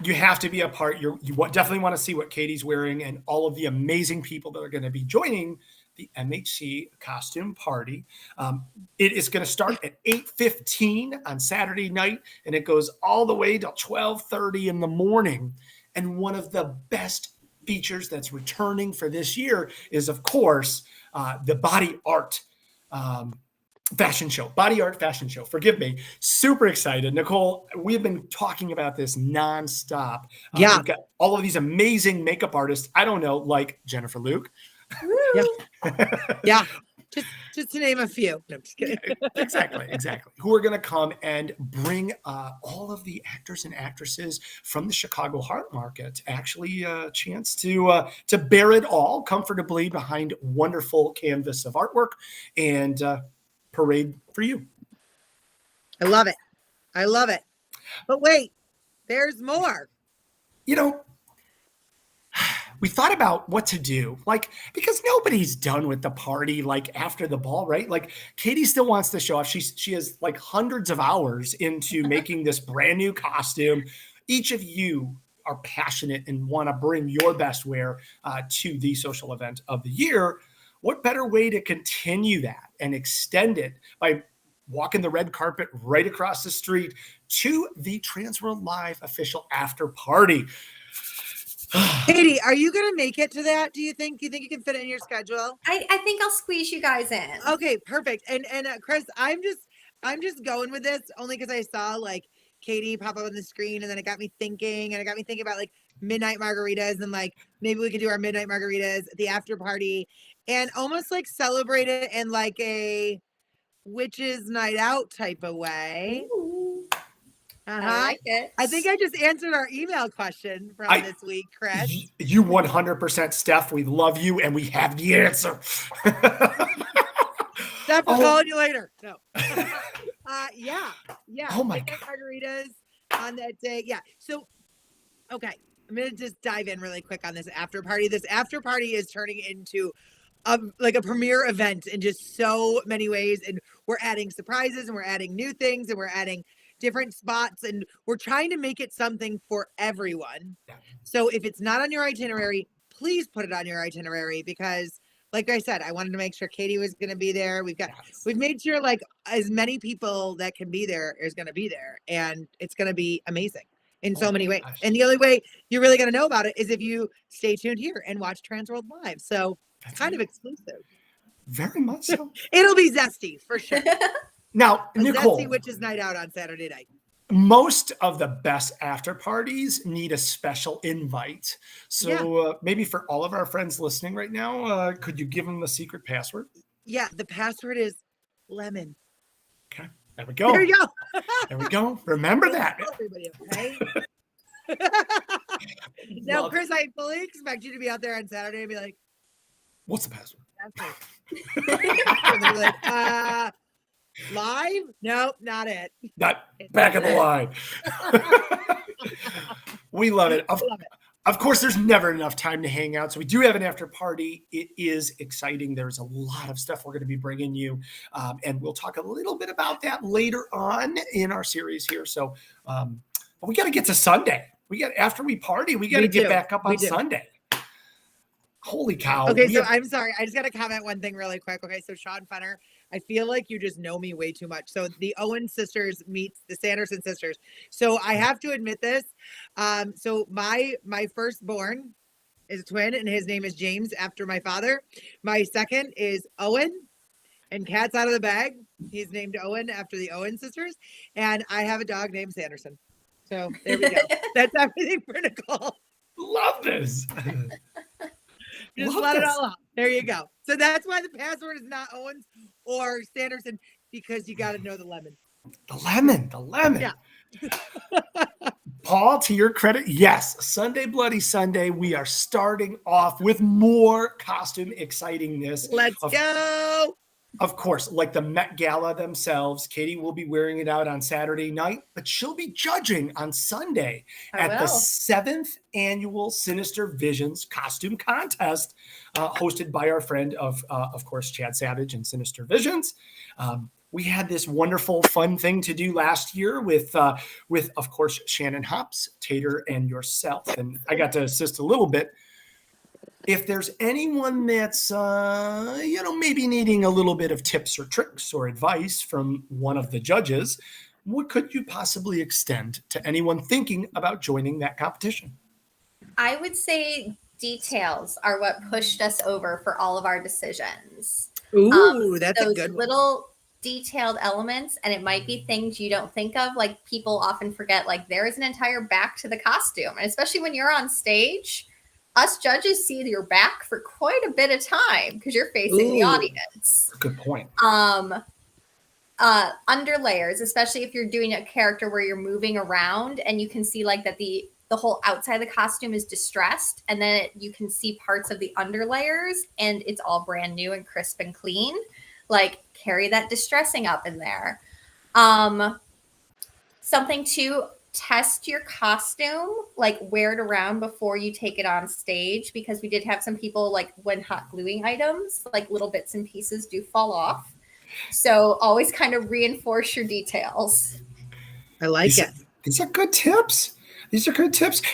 you have to be a part. You definitely want to see what Katie's wearing and all of the amazing people that are going to be joining the MHC costume party. It is going to start at 8:15 on Saturday night, and it goes all the way till 12:30 in the morning. And one of the best features that's returning for this year is, of course, the body art fashion show. Body art fashion show. Forgive me. Super excited. Nicole, we've been talking about this nonstop. Yeah. We've got all of these amazing makeup artists. I don't know, like Jennifer Luke. Yeah. Just to name a few. No, I'm just kidding. Exactly. Who are going to come and bring all of the actors and actresses from the Chicago Heart Market actually a chance to bear it all comfortably behind wonderful canvas of artwork and parade for you. I love it. I love it. But wait, there's more. We thought about what to do, like, because nobody's done with the party, like after the ball, right? Like Katie still wants to show off. She has like hundreds of hours into making this brand new costume. Each of you are passionate and want to bring your best wear to the social event of the year. What better way to continue that and extend it by walking the red carpet right across the street to the TransWorld Live official after party? Katie, are you going to make it to that? Do you think you can fit it in your schedule? I think I'll squeeze you guys in. Okay, perfect. And Chris, I'm just going with this only because I saw like Katie pop up on the screen, and then it got me thinking about like midnight margaritas, and like maybe we could do our midnight margaritas at the after party and almost like celebrate it in like a witches night out type of way. Ooh, Uh-huh. I like it. I think I just answered our email question from this week, Chris. You 100%, Steph. We love you, and we have the answer. Steph, we'll call you later. No. Yeah. Oh my God. Margaritas on that day. Yeah. So, okay, I'm gonna just dive in really quick on this after party. This after party is turning into like a premiere event in just so many ways, and we're adding surprises, and we're adding new things, and we're adding different spots, and we're trying to make it something for everyone. So if it's not on your itinerary, please put it on your itinerary, because like I said, I wanted to make sure Katie was going to be there. We've made sure like as many people that can be there is going to be there, and it's going to be amazing in so many ways. And the only way you're really going to know about it is if you stay tuned here and watch TransWorld Live. So it's kind of exclusive. Very much so. It'll be zesty for sure. Now, Nicole, Zesty Witches Night Out on Saturday night. most of the best after parties need a special invite. So maybe for all of our friends listening right now, could you give them the secret password? Yeah, the password is lemon. Okay, there we go. There you go. There we go. Remember that. Everybody, okay? Now, Chris, I fully expect you to be out there on Saturday and be like, what's the password? And they'll be like, live? Nope, not it. Not back of the line. We love it. Love it. Of course, there's never enough time to hang out. So we do have an after party. It is exciting. There's a lot of stuff we're going to be bringing you. And we'll talk a little bit about that later on in our series here. So, but we got to get to Sunday. After we party, we got to get back up on Sunday. Holy cow. Okay, so I'm sorry. I just got to comment one thing really quick. Okay, so Sean Fenner, I feel like you just know me way too much. So the Owen sisters meets the Sanderson sisters. So I have to admit this. So my firstborn is a twin, and his name is James after my father. My second is Owen, and cat's out of the bag. He's named Owen after the Owen sisters. And I have a dog named Sanderson. So there we go. That's everything for Nicole. Love this. Just let it all out. There you go. So that's why the password is not Owens or Sanderson, because you got to know the lemon. The lemon. Yeah. Paul, to your credit, yes, Sunday Bloody Sunday, we are starting off with more costume excitingness. Let's go. Of course, like the Met Gala themselves, Katie will be wearing it out on Saturday night, but she'll be judging on Sunday at the 7th annual Sinister Visions costume contest, hosted by our friend of course, Chad Savage and Sinister Visions. We had this wonderful, fun thing to do last year with of course, Shannon Hops, Tater, and yourself, and I got to assist a little bit. If there's anyone that's, maybe needing a little bit of tips or tricks or advice from one of the judges, what could you possibly extend to anyone thinking about joining that competition? I would say details are what pushed us over for all of our decisions. Ooh, that's a good one. Little detailed elements, and it might be things you don't think of. Like, people often forget, like, there is an entire back to the costume. And especially when you're on stage, us judges see your back for quite a bit of time because you're facing the audience. Good point. Underlayers, especially if you're doing a character where you're moving around and you can see like that the whole outside of the costume is distressed, and then you can see parts of the underlayers and it's all brand new and crisp and clean. Like, carry that distressing up in there. Something to test your costume, like wear it around before you take it on stage, because we did have some people, like when hot gluing items, like little bits and pieces do fall off. So always kind of reinforce your details. I like it. These are good tips.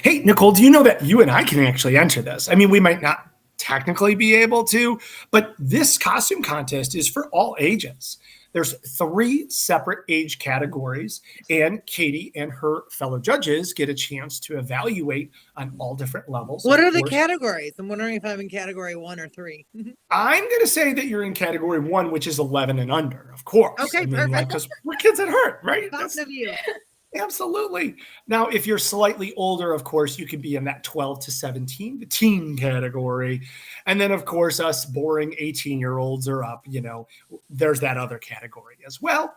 Hey, Nicole, do you know that you and I can actually enter this? I mean, we might not technically be able to, but this costume contest is for all ages. There's 3 separate age categories, and Katie and her fellow judges get a chance to evaluate on all different levels. What are the categories? I'm wondering if I'm in category 1 or 3. I'm going to say that you're in category 1, which is 11 and under, of course. Okay, perfect. Because we're kids at heart, right? That's of you. Absolutely. Now, if you're slightly older, of course, you can be in that 12 to 17, the teen category. And then, of course, us boring 18-year-olds are up, there's that other category as well.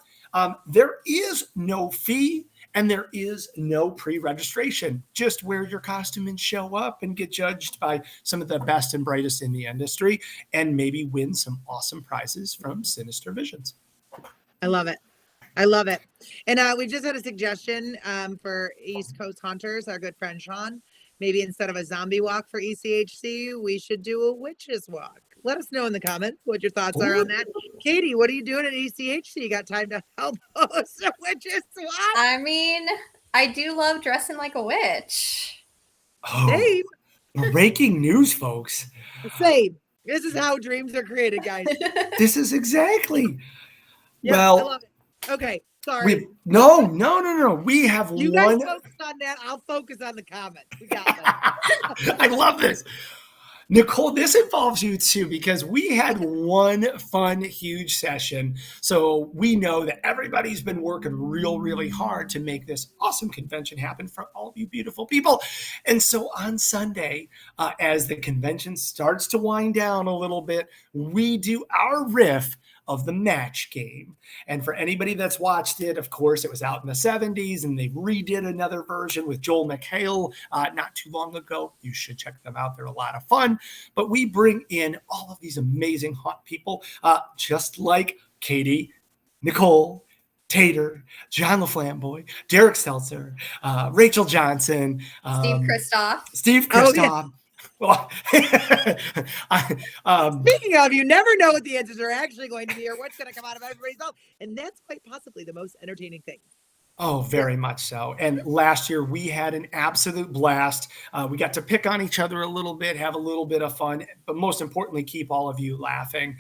There is no fee and there is no pre-registration. Just wear your costume and show up and get judged by some of the best and brightest in the industry and maybe win some awesome prizes from Sinister Visions. I love it. And we just had a suggestion for East Coast Hunters, our good friend Sean. Maybe instead of a zombie walk for ECHC, we should do a witches walk. Let us know in the comments what your thoughts are on that. Katie, what are you doing at ECHC? You got time to help host a witches walk? I mean, I do love dressing like a witch. Oh, Same. Breaking news, folks. Same. This is how dreams are created, guys. This is exactly. Yep, well, I love it. Okay, sorry. No. We have you one. guys focus on that. I'll focus on the comments. We got that. I love this. Nicole, this involves you too, because we had one fun, huge session. So we know that everybody's been working really hard to make this awesome convention happen for all of you beautiful people. And so on Sunday, as the convention starts to wind down a little bit, we do our riff of the match game. And for anybody that's watched it, of course, it was out in the 70s and they redid another version with Joel McHale not too long ago. You should check them out. They're a lot of fun. But we bring in all of these amazing hot people, just like Katie, Nicole, Tater, John LaFlamboy, Derek Stelzer, Rachel Johnson, Steve Kristoff. Steve Oh, Kristoff. Well, Speaking of, you never know what the answers are actually going to be or what's going to come out of everybody's mouth. And that's quite possibly the most entertaining thing. oh, very much so. And last year we had an absolute blast. We got to pick on each other a little bit, have a little bit of fun, but most importantly, keep all of you laughing.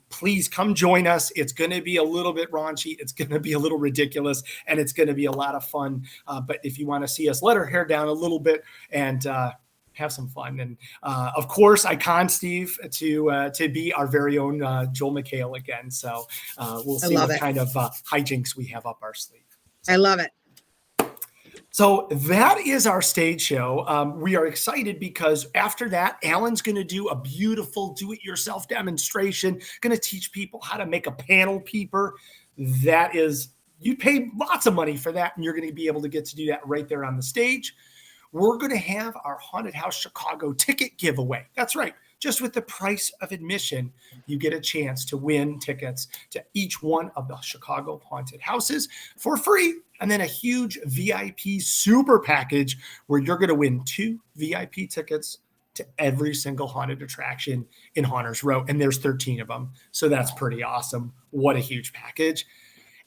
Please come join us. It's going to be a little bit raunchy. It's going to be a little ridiculous, and it's going to be a lot of fun. But if you want to see us let our hair down a little bit and have some fun. And of course, I conned Steve to be our very own Joel McHale again. So we'll see what kind of hijinks we have up our sleeve. I love it. So that is our stage show. We are excited because after that, Alan's going to do a beautiful do-it-yourself demonstration, going to teach people how to make a panel peeper. That is, you pay lots of money for that, and you're going to be able to get to do that right there on the stage. We're going to have our Haunted House Chicago ticket giveaway. That's right. Just with the price of admission, you get a chance to win tickets to each one of the Chicago haunted houses for free. And then a huge VIP super package where you're going to win 2 VIP tickets to every single haunted attraction in Haunters Row. And there's 13 of them. So that's pretty awesome. What a huge package.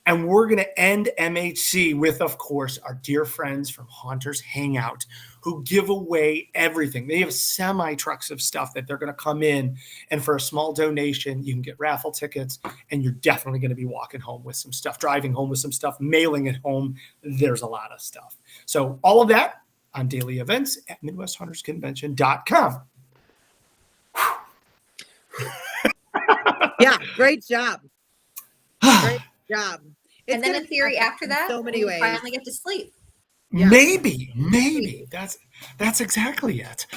And we're going to end MHC with, of course, our dear friends from Haunters Hangout, who give away everything. They have semi-trucks of stuff that they're going to come in, and for a small donation, you can get raffle tickets, and you're definitely going to be walking home with some stuff, driving home with some stuff, mailing it home. There's a lot of stuff. So all of that on daily events at MidwestHuntersConvention.com. Yeah, great job. Great job. And then in theory, after that, so many ways. finally get to sleep. Yeah. Maybe that's exactly it.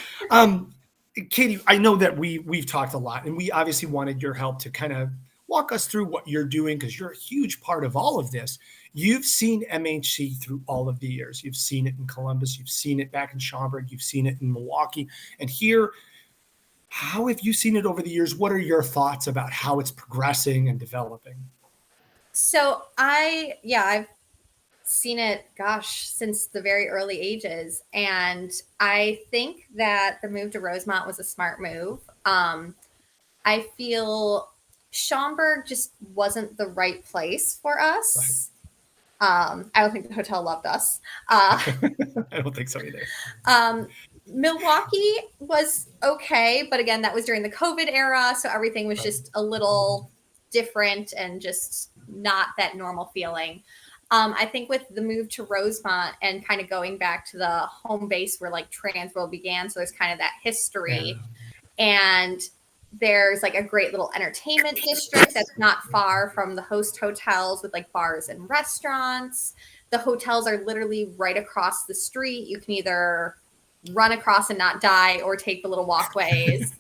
Katie, I know that we've talked a lot, and we obviously wanted your help to kind of walk us through what you're doing, because you're a huge part of all of this. You've seen MHC through all of the years. You've seen it in Columbus. You've seen it back in Schaumburg. You've seen it in Milwaukee. And here, how have you seen it over the years? What are your thoughts about how it's progressing and developing? So I've seen it, since the very early ages. And I think that the move to Rosemont was a smart move. I feel Schaumburg just wasn't the right place for us. Right. I don't think the hotel loved us. I don't think so either. Milwaukee was okay, but again, that was during the COVID era. So everything was just a little different and just not that normal feeling. I think with the move to Rosemont and kind of going back to the home base where like TransWorld began, so there's kind of that history, and there's like a great little entertainment district that's not far from the host hotels with like bars and restaurants. The hotels are literally right across the street. You can either run across and not die or take the little walkways.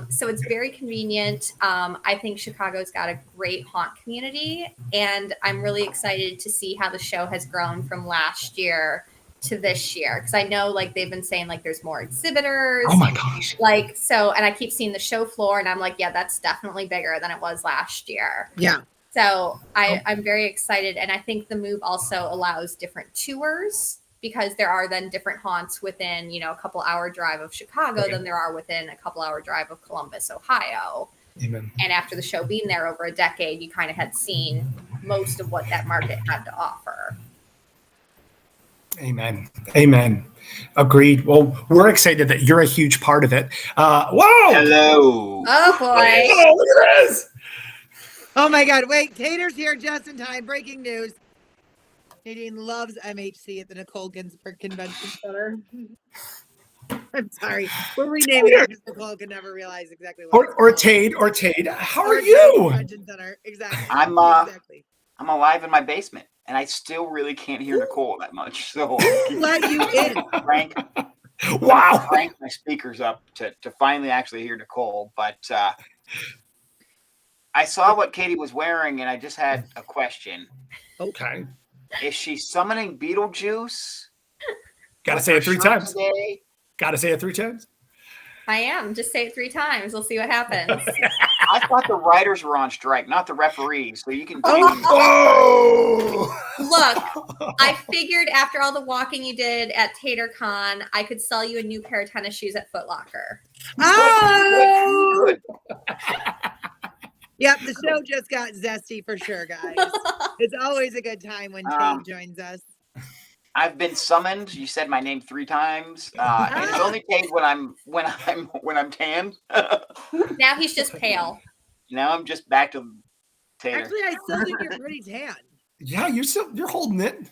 So it's very convenient. I think Chicago's got a great haunt community, and I'm really excited to see how the show has grown from last year to this year, because I know like they've been saying like there's more exhibitors. Oh my gosh. Like, so, and I keep seeing the show floor and I'm like, yeah, that's definitely bigger than it was last year. Yeah. So I'm very excited. And I think the move also allows different tours, because there are then different haunts within, a couple hour drive of Chicago than there are within a couple hour drive of Columbus, Ohio. Amen. And after the show being there over a decade, you kind of had seen most of what that market had to offer. Amen. Agreed. Well, we're excited that you're a huge part of it. Whoa! Hello. Oh, boy. Oh, look at this. Oh, my God. Wait, Tater's here just in time. Breaking news. Nadine loves MHC at the Nicole Ginsburg Convention Center. I'm sorry. We're renaming it because Nicole can never realize exactly what Or Tade. How are you? Convention Center. Exactly. I'm alive in my basement, and I still really can't hear Nicole that much. So who let you in? Frank, Wow. crank my speakers up to finally actually hear Nicole. But I saw what Katie was wearing, and I just had a question. Okay. Is she summoning Beetlejuice? Gotta say it 3 times. Today? Gotta say it 3 times. I am. Just say it 3 times. We'll see what happens. I thought the writers were on strike, not the referees. So you can. Oh! Look, I figured after all the walking you did at TaterCon, I could sell you a new pair of tennis shoes at Foot Locker. Oh, Good. yep. The show just got zesty for sure, guys. It's always a good time when Tate joins us. I've been summoned. You said my name 3 times. And it's only paid when I'm tanned. Now he's just pale. Now I'm just back to Tater. Actually, I still think you're pretty tan. Yeah, you're holding it.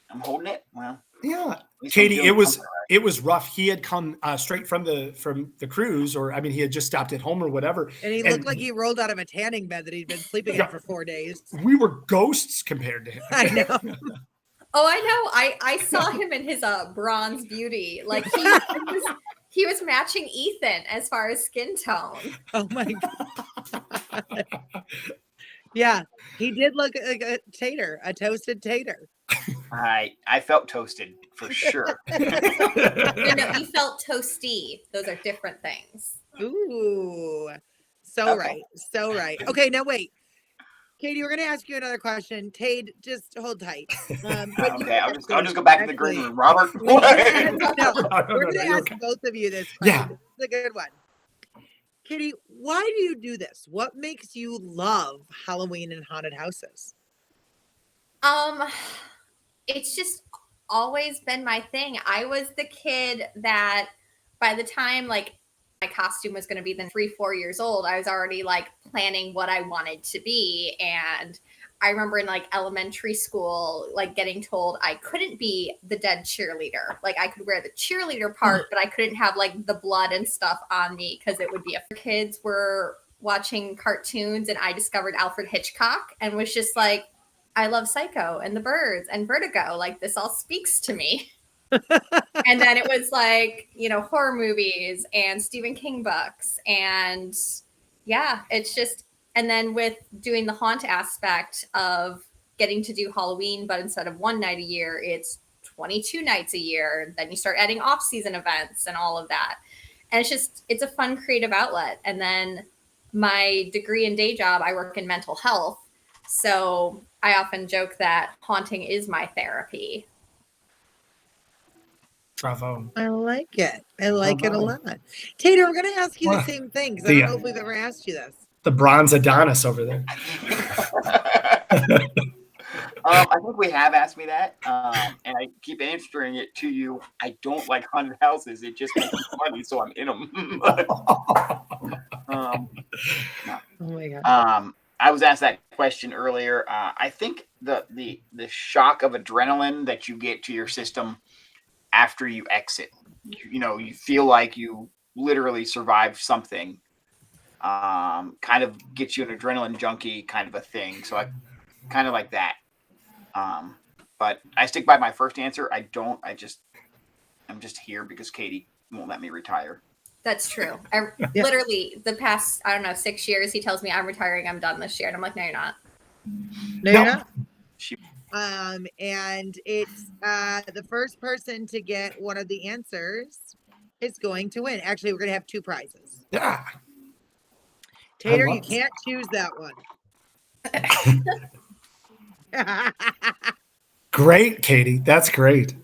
I'm holding it. Well, Yeah, at least I'm Katie, doing it was something right. it was rough. He had come straight from the cruise, or I mean, he had just stopped at home or whatever. And he looked like he rolled out of a tanning bed that he'd been sleeping in for 4 days. We were ghosts compared to him. I know. Oh, I know. I saw him in his bronze beauty. Like he was matching Ethan as far as skin tone. Oh my god. Yeah, he did look like a tater, a toasted tater. I felt toasted for sure. No, you felt toasty. Those are different things. Ooh, so right, so right. Okay, now wait, Katie, we're gonna ask you another question. Tade, just hold tight. Okay, I'll just go back to the green room, Robert. We're gonna ask both of you this question. Yeah. This is a good one. Katie, why do you do this? What makes you love Halloween and haunted houses? It's just always been my thing. I was the kid that by the time like my costume was going to be then 3-4 years old, I was already like planning what I wanted to be. And I remember in like elementary school, like getting told I couldn't be the dead cheerleader. Like I could wear the cheerleader part, but I couldn't have like the blood and stuff on me because it would be a kids were watching cartoons and I discovered Alfred Hitchcock and was just like, I love Psycho and the Birds and Vertigo. Like this all speaks to me. And then it was like, you know, horror movies and Stephen King books. And yeah, it's just, and then with doing the haunt aspect of getting to do Halloween, but instead of 1 night a year, it's 22 nights a year. Then you start adding off-season events and all of that. And it's just, it's a fun creative outlet. And then my degree and day job, I work in mental health. So I often joke that haunting is my therapy. Bravo. I like it. I like it a lot. Tater, we're going to ask you the same thing because I don't know if we've ever asked you this. The bronze Adonis over there. I think we have asked me that, and I keep answering it to you. I don't like haunted houses. It just makes me funny, so I'm in them. Oh my god. I was asked that question earlier. I think the shock of adrenaline that you get to your system after you exit, you know, you feel like you literally survived something. Kind of gets you an adrenaline junkie kind of a thing. So I kind of like that. But I stick by my first answer. I'm just here because Katie won't let me retire. That's true. Literally the past, I don't know, 6 years, he tells me I'm retiring. I'm done this year. And I'm like, no, you're not. No, you're not. And it's the first person to get one of the answers is going to win. Actually, we're going to have 2 prizes. Yeah. Tater, you can't choose that one. Great, Katie. That's great.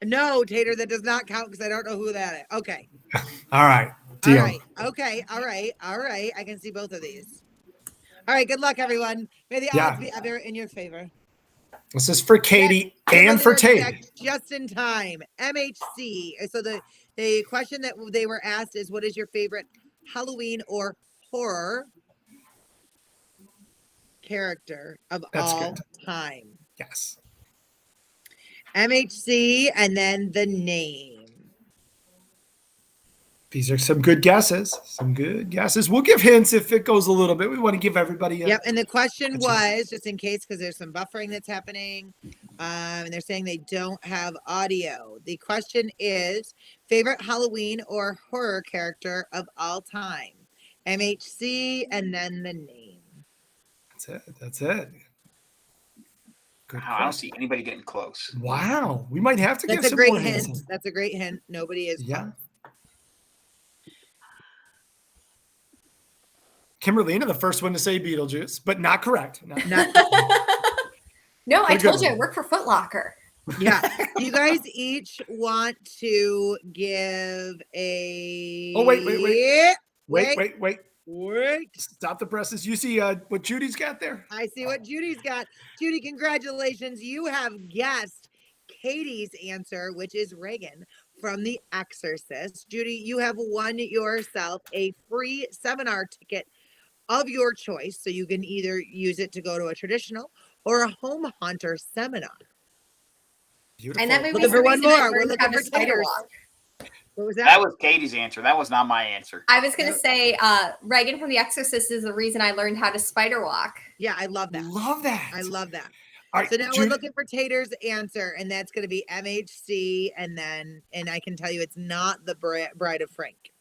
No, Tater, that does not count because I don't know who that is. Okay. All right. Deal. All right. Okay. All right. All right. I can see both of these. All right. Good luck, everyone. May the odds be ever in your favor. This is for Katie and for Tate. Just in time. MHC. So the question that they were asked is, what is your favorite Halloween or horror character of all time? Yes. MHC and then the name. These are some good guesses. We'll give hints if it goes a little bit. We want to give everybody Yep. And the question was, just in case, because there's some buffering that's happening, and they're saying they don't have audio. The question is, favorite Halloween or horror character of all time? MHC and then the name. That's it. Good I don't see anybody getting close. Wow. We might have to give That's a some great more hint. That's a great hint. Nobody is. Yeah. Kimberlina, the first one to say Beetlejuice, but not correct. Not- No, I They're good told you I ones. work for Foot Locker. Yeah. Do you guys each want to give a? Oh, wait. Wait. Wait. Stop the presses. You see what Judy's got there? I see what Judy's got. Judy, congratulations. You have guessed Katie's answer, which is Reagan from The Exorcist. Judy, you have won yourself a free seminar ticket of your choice. So you can either use it to go to a traditional or a home hunter seminar. Beautiful. And that maybe Looking for one more. We're We're looking for spider taters. walk. What was That that? was Katie's answer. That was not my answer. I was gonna say Reagan from The Exorcist is the reason I learned how to spider walk. Yeah, I love that. Love that. I love that. All right, So now we're Judy, looking for Tater's answer, and that's going to be MHC, and I can tell you it's not the Bride of Frank.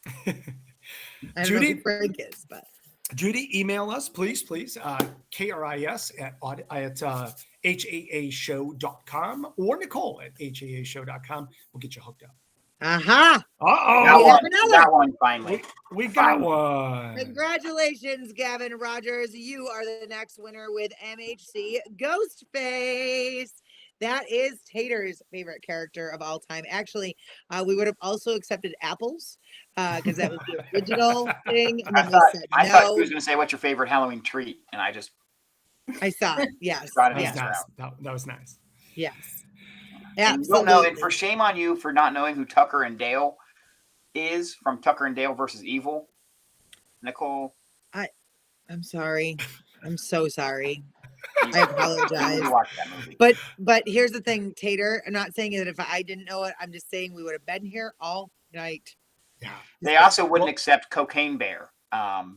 I don't know Judy? who Frank is, but Judy, email us, please. KRIS at haashow.com or Nicole at haashow.com. We'll get you hooked up. aha! That Uh-oh. have one, another. that one finally. We got one. Congratulations, Gavin Rogers. You are the next winner with MHC Ghostface. That is Tater's favorite character of all time. Actually, we would have also accepted Apples because that was the original thing. And I then we thought said I thought no. he was going to say, "What's your favorite Halloween treat?" And I just I saw it. Yes. Got That it. was Yes. nice. That was nice. Yes. and you don't know. And Absolutely. for shame on you for not knowing who Tucker and Dale is from Tucker and Dale versus Evil, Nicole. I'm sorry. I'm so sorry. You I apologize. need to watch that movie. But here's the thing, Tater. I'm not saying that if I didn't know it, I'm just saying we would have been here all night. Yeah. They also wouldn't accept Cocaine Bear.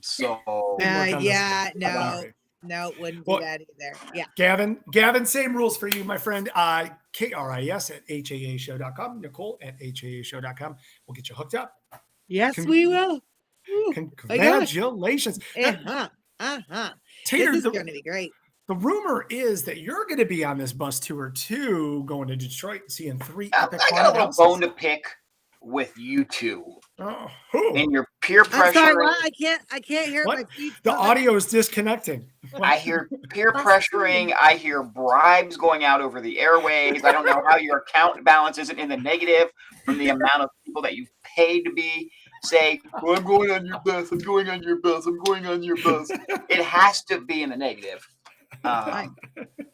So Didn't work on this Yeah, one. no, Sorry. no, wouldn't Well, do that either. Yeah. Gavin, same rules for you, my friend. KRIS at haashow.com. Nicole at haashow.com. We'll get you hooked up. Yes, Con- we will. Ooh, my gosh. Congratulations. Uh-huh. Tater, This is the, going to be great. the rumor is that you're going to be on this bus tour too, going to Detroit and seeing 3 I epic got a haunted little houses. bone to pick with you two Oh, who? and your peer I'm pressure. sorry, what? I can't hear What? my feet. The audio is disconnecting. I hear peer pressuring. I hear bribes going out over the airwaves. I don't know how your account balance isn't in the negative from the amount of people that you've paid to be say, well, I'm going on your bus. I'm going on your bus. I'm going on your bus. It has to be in the negative. I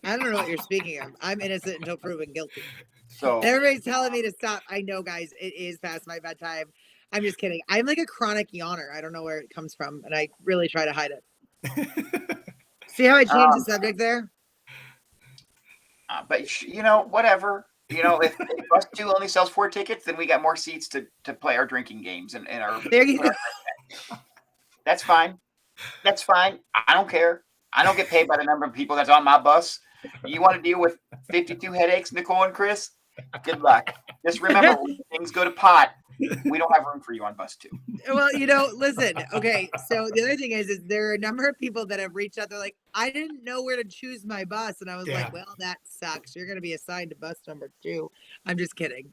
don't know what you're speaking of. I'm innocent until proven guilty. So Everybody's telling me to stop. I know, guys, it is past my bedtime. I'm just kidding. I'm like a chronic yawner. I don't know where it comes from, and I really try to hide it. See how I changed the subject there? but whatever. If Bus 2 only sells 4 tickets, then we got more seats to play our drinking games and our. There you go. That's fine. That's fine. I don't care. I don't get paid by the number of people that's on my bus. You want to deal with 52 headaches, Nicole and Chris? Good luck. Just remember, when things go to pot, we don't have room for you on Bus 2. Well, listen. Okay, so the other thing is there are a number of people that have reached out. They're like, I didn't know where to choose my bus, and I was Yeah. like, well, that sucks. You're going to be assigned to bus number 2. I'm just kidding.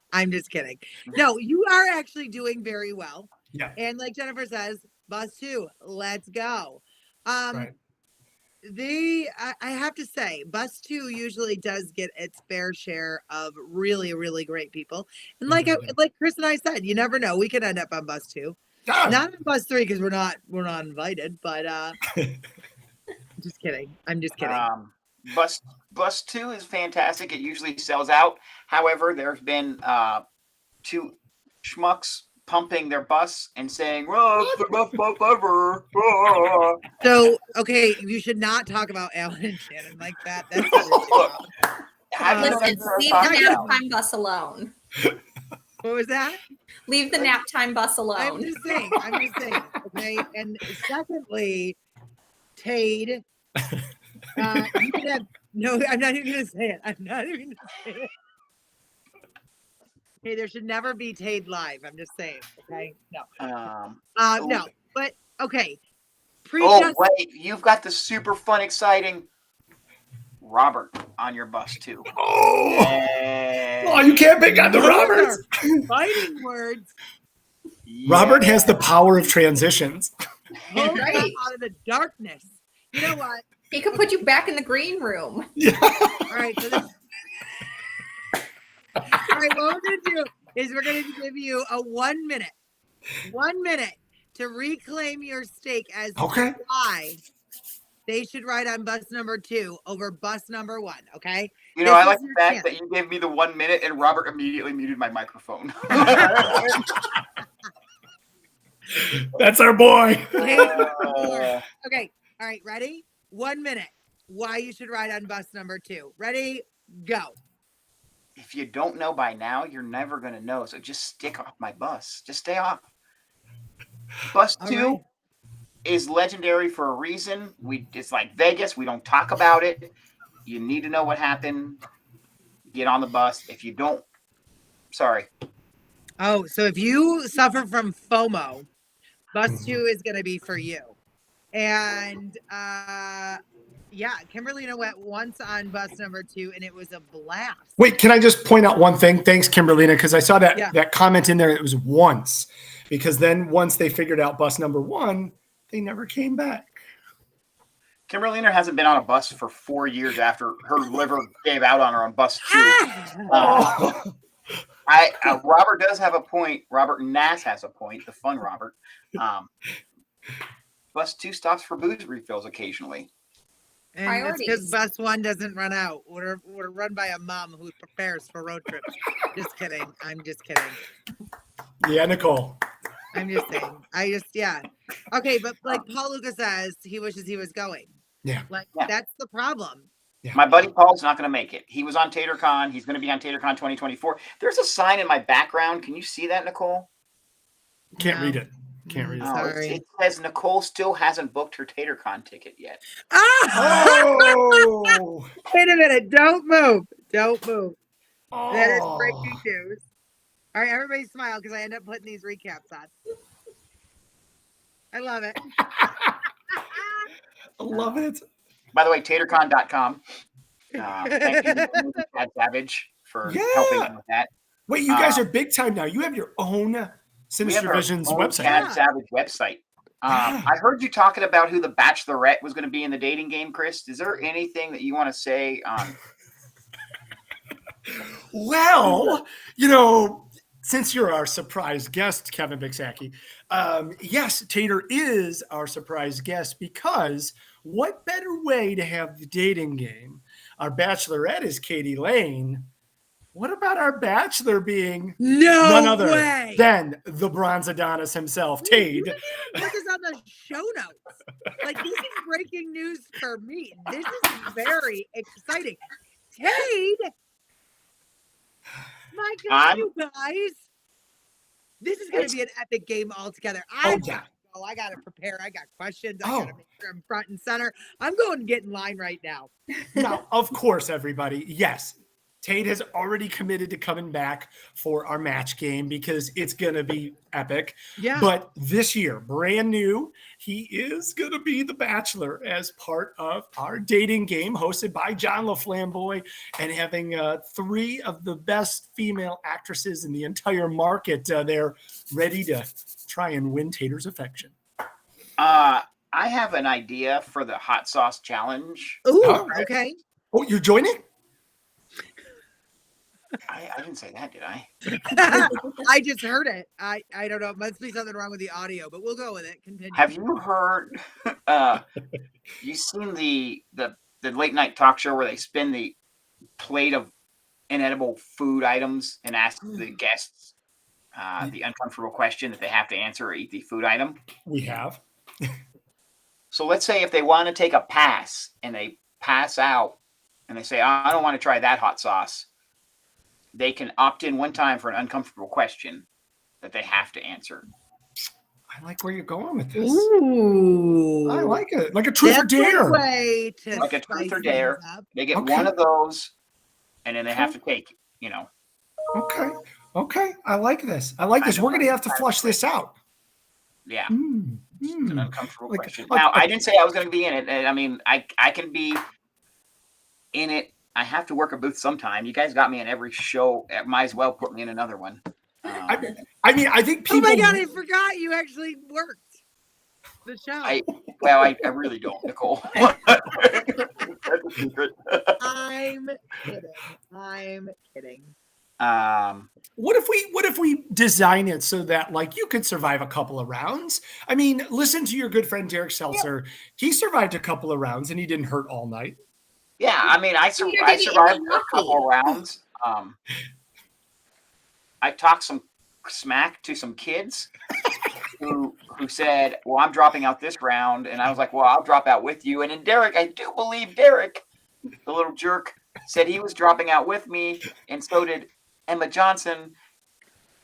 No, you are actually doing very well. Yeah. And like Jennifer says, bus 2, let's go. Right. I have to say, bus 2 usually does get its fair share of really, really great people. And like Chris and I said, you never know. We could end up on bus 2. Ah, Not on bus 3 because we're not invited, but just kidding. I'm just kidding. Bus 2 is fantastic. It usually sells out. However, there's been 2 schmucks pumping their bus and saying, "Well, it's the best bus ever." So, okay, you should not talk about Alan and Shannon like that. That's How do you know Listen, that's what I'm leave the talking nap about? time bus alone. what was that? Leave the nap time bus I'm alone. just saying. Okay. And secondly, Tade, you can have no, I'm not even gonna say it. I'm not even gonna say it. Okay, there should never be Tade live. I'm just saying. Okay. No. No, but okay. Oh, wait, you've got the super fun, exciting Robert on your bus too. Oh, you can't pick on the Roberts. Fighting words. Robert has the power of transitions. Pull Right. that out of the darkness. You know what? He could put you back in the green room. Yeah. All right. So this. All right. What we're gonna do is we're gonna give you a 1 minute. 1 minute to reclaim your stake as to Okay. why they should ride on bus number 2 over bus number 1. Okay. You know, This I is like the your fact chance. that you gave me the 1 minute and Robert immediately muted my microphone. That's our boy. Okay. All right. Ready? 1 minute. Why you should ride on bus number 2. Ready? Go. If you don't know by now, you're never going to know. So just stick off my bus. Just stay off. Bus All 2 right. is legendary for a reason. It's like Vegas. We don't talk about it. You need to know what happened. Get on the bus. If you don't, sorry. Oh, so if you suffer from FOMO, bus 2 is going to be for you. And yeah, Kimberlina went once on bus number 2 and it was a blast. Wait, can I just point out one thing? Thanks, Kimberlina, because I saw that Yeah. that comment in there. It was once, because then once they figured out bus number 1, they never came back. Kimberlina hasn't been on a bus for 4 years after her liver gave out on her on bus 2. Ah! Robert does have a point. Robert Nass has a point. The fun Robert. Bus 2 stops for booze refills occasionally. And it's because Priorities. bus 1 doesn't run out. We're run by a mom who prepares for road trips. Just kidding. I'm just kidding. Yeah, Nicole. I'm just saying. Yeah. Okay, but like Paul Lucas says, he wishes he was going. Yeah. Like Yeah. that's the problem. My buddy Paul's not going to make it. He was on TaterCon. He's going to be on TaterCon 2024. There's a sign in my background. Can you see that, Nicole? Can't No. read it. Can't read it. Oh, Sorry. it says Nicole still hasn't booked her TaterCon ticket yet. Ah! Oh. Wait a minute. Don't move. Don't move. That is Oh. breaking news. All right, everybody smile because I end up putting these recaps on. I love it. I love it. By the way, TaterCon.com. Thank you, Chad Savage, for helping me with that. Wait, you guys are big time now. You have your own We have Sinister our Visions own website. Chad Savage website. I heard you talking about who the Bachelorette was going to be in the dating game, Chris. Is there anything that you want to say on? Well, since you're our surprise guest, Kevin Bixaki, yes, Tater is our surprise guest because what better way to have the dating game? Our Bachelorette is Katie Lane. What about our Bachelor being none No other way. than the Bronze Adonis himself, Tade? Put this on the show notes. Like this is breaking news for me. This is very exciting. Tade. My God, you guys. This is going to be an epic game altogether. I got to prepare. I got questions. I got to make sure I'm front and center. I'm going to get in line right now. Now, of course, everybody, yes, Tate has already committed to coming back for our match game because it's going to be epic. Yeah. But this year, brand new, he is going to be the Bachelor as part of our dating game hosted by John LaFlamboy and having 3 of the best female actresses in the entire market there ready to try and win Tater's affection. I have an idea for the hot sauce challenge. Ooh, okay. Oh, you're joining? I didn't say that, did I? I just heard it. I don't know. It must be something wrong with the audio, but we'll go with it. Continue. Have you heard? You seen the late night talk show where they spin the plate of inedible food items and ask the guests the uncomfortable question that they have to answer or eat the food item? We have. So let's say if they want to take a pass and they pass out and they say, I don't want to try that hot sauce. They can opt in one time for an uncomfortable question that they have to answer. I like where you're going with this. Ooh. I like it. Like a truth or dare. Way to Like a truth or spice dare. things up. They get Okay. one of those and then they have to take, Okay. Okay. I like this. I like this. We're going to have to flush this out. Yeah. It's Mm. an uncomfortable Like- question. like- Now, I didn't say I was going to be in it. I mean, I can be in it. I have to work a booth sometime. You guys got me in every show. Might as well put me in another one. I mean, I think Oh people. my God, I forgot you actually worked. the show. I really don't, Nicole. That's a secret. I'm kidding. What if we design it so that like you could survive a couple of rounds? I mean, listen to your good friend Derek Seltzer. Yeah. He survived a couple of rounds and he didn't hurt all night. Yeah, I mean, I survived a couple of rounds. I talked some smack to some kids who said, "Well, I'm dropping out this round," and I was like, "Well, I'll drop out with you." And then Derek, I do believe Derek, the little jerk, said he was dropping out with me, and so did Emma Johnson.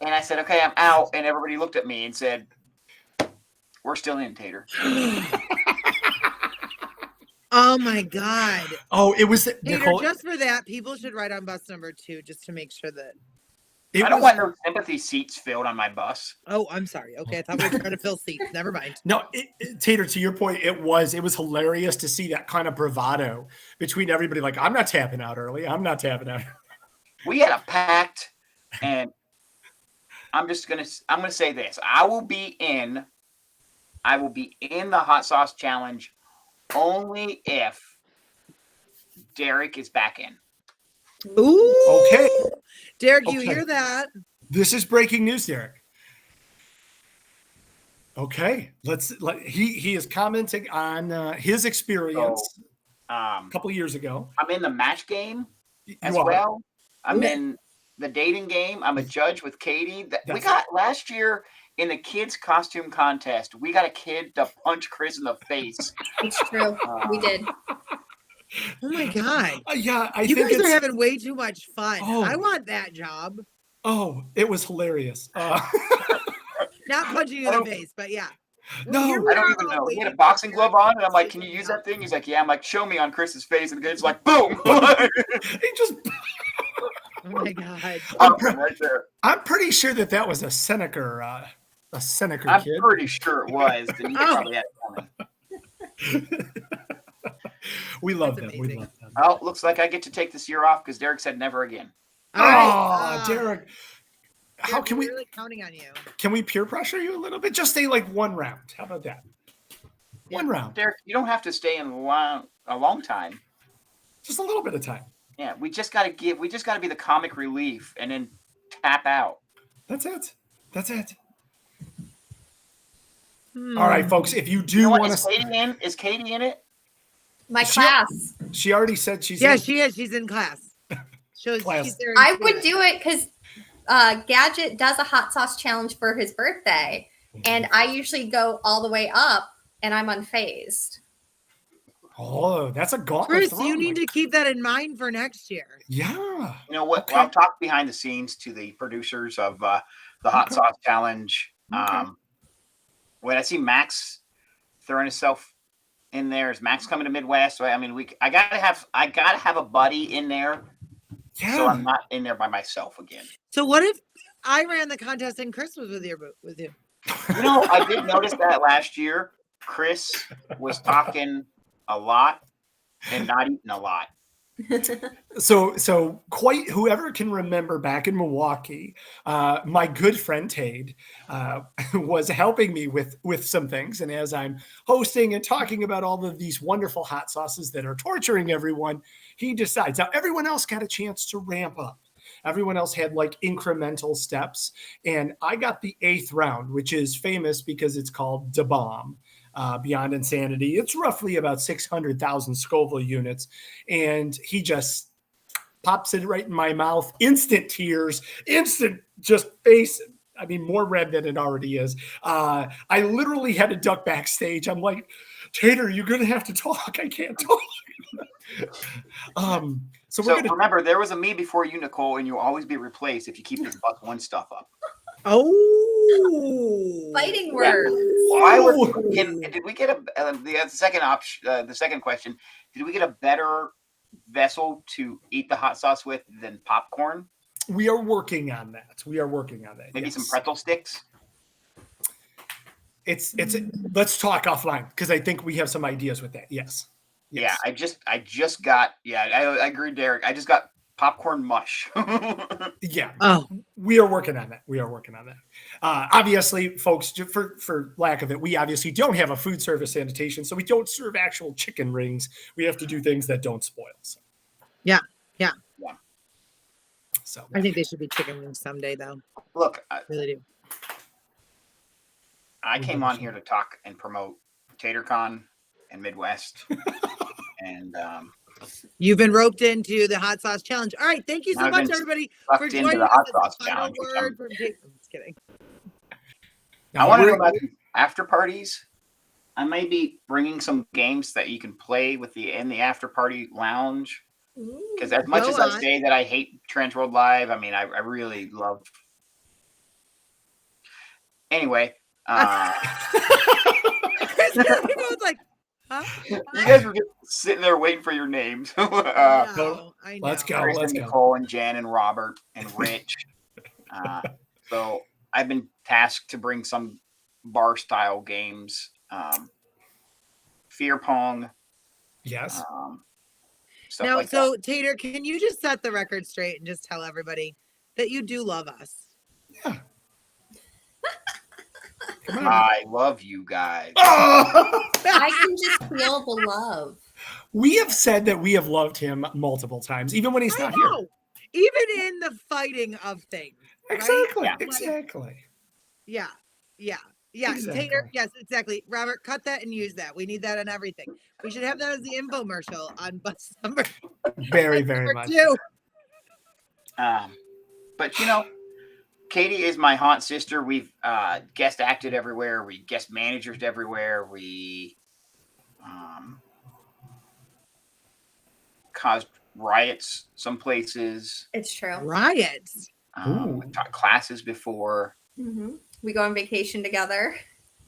And I said, "Okay, I'm out." And everybody looked at me and said, "We're still in, Tater." Oh my God. Oh, it was Tater, Nicole. just for that, people should ride on bus number 2 just to make sure that I don't want no sympathy seats filled on my bus. Oh, I'm sorry. Okay, I thought we were trying to fill seats. Never mind. No, Tater, to your point, it was hilarious to see that kind of bravado between everybody. Like, I'm not tapping out early. I'm not tapping out. We had a pact, and I'm gonna say this. I will be in the hot sauce challenge only if Derek is back in. Ooh. Okay. Derek, you hear that? This is breaking news, Derek. Okay. He is commenting on his experience a couple of years ago. I'm in the match game as well. I'm in the dating game. I'm a judge with Katie. We got last year in the kids costume contest, we got a kid to punch Chris in the face. It's true. We did. Oh my God. Yeah, you guys are having way too much fun. Oh. I want that job. Oh, it was hilarious. Not punching you in the face, but yeah. No, I don't even know. He had a boxing glove on, and I'm like, "Can you use that thing?" He's like, "Yeah." I'm like, "Show me," on Chris's face, and the kid's like, "Boom!" He just. Oh my God. Right there. I'm pretty sure that was a Seneca kid. I'm pretty sure it was. Then you probably had it coming. We love them. We love them. Oh, looks like I get to take this year off because Derek said never again. Derek. How can we? Really counting on you. Can we peer pressure you a little bit? Just stay like one round. How about that? Yeah. One round. Derek, you don't have to stay in a long time. Just a little bit of time. Yeah, we just got to be the comic relief and then tap out. That's it. All right, folks. If you do want to, is Katie in it? My class. She already said she's. Yeah, she is. She's in class. She's there. I would do it because Gadget does a hot sauce challenge for his birthday, and I usually go all the way up, and I'm unfazed. Oh, that's a gauntlet. Chris, you need to keep that in mind for next year. Yeah. You know what? Okay. I'll talk behind the scenes to the producers of the hot sauce challenge. Okay. When I see Max throwing himself in there, is Max coming to Midwest? I mean, I gotta have a buddy in there. Yeah. So I'm not in there by myself again. So what if I ran the contest and Chris was with you? You know, I did notice that last year. Chris was talking a lot and not eating a lot. So quite whoever can remember back in Milwaukee, my good friend Tade was helping me with some things. And as I'm hosting and talking about all of these wonderful hot sauces that are torturing everyone, he decides. Now, everyone else got a chance to ramp up. Everyone else had like incremental steps. And I got the 8th round, which is famous because it's called Da Bomb. Beyond Insanity. It's roughly about 600,000 Scoville units. And he just pops it right in my mouth. Instant tears, instant just face. I mean, more red than it already is. I literally had to duck backstage. I'm like, Tater, you're going to have to talk. I can't talk. So remember, there was a me before you, Nicole, and you'll always be replaced if you keep this plus one stuff up. Oh, fighting words. Did we get the second option? The second question: did we get a better vessel to eat the hot sauce with than popcorn? We are working on that. Maybe some pretzel sticks. It's. Let's talk offline because I think we have some ideas with that. Yes. Yeah, I just got. Yeah, I agree, Derek. I just got popcorn mush. Yeah. Oh, We are working on that. Obviously, folks, for lack of it, we obviously don't have a food service sanitation, so we don't serve actual chicken rings. We have to do things that don't spoil. So, yeah. so I think they should be chicken wings someday, though. Look, Really do. I came on here to talk and promote TaterCon and Midwest, and You've been roped into the hot sauce challenge. All right, thank you so I've much, been everybody, for sucked into joining the us. hot As sauce a final challenge, which word from Tate. I'm just kidding. I want to know about the after parties. I may be bringing some games that you can play with in the after party lounge. Because as much as I say that I hate TransWorld Live, I mean, I really love. Anyway, Chris was like, huh? you guys were just sitting there waiting for your names. I know. Let's go. Chris Let's and go. Nicole and Jen and Robert and Rich. So I've been tasked to bring some bar style games, Fear Pong. Yes. Stuff Now, like so that. Tater, can you just set the record straight and just tell everybody that you do love us? Yeah. Come on. I love you guys. Oh! I can just feel the love. We have said that we have loved him multiple times, even when he's I not know. Even in the fighting of things. here. right? Exactly. Yeah. Exactly. Yeah. Exactly. Tater, yes, exactly. Robert, cut that and use that. We need that on everything. We should have that as the infomercial on bus number, Very, bus very number much. 2. But you know, Katie is my haunt sister. We've guest acted everywhere. We guest managers everywhere. We caused riots some places. It's true. Riots. We taught classes before. Mm-hmm. We go on vacation together.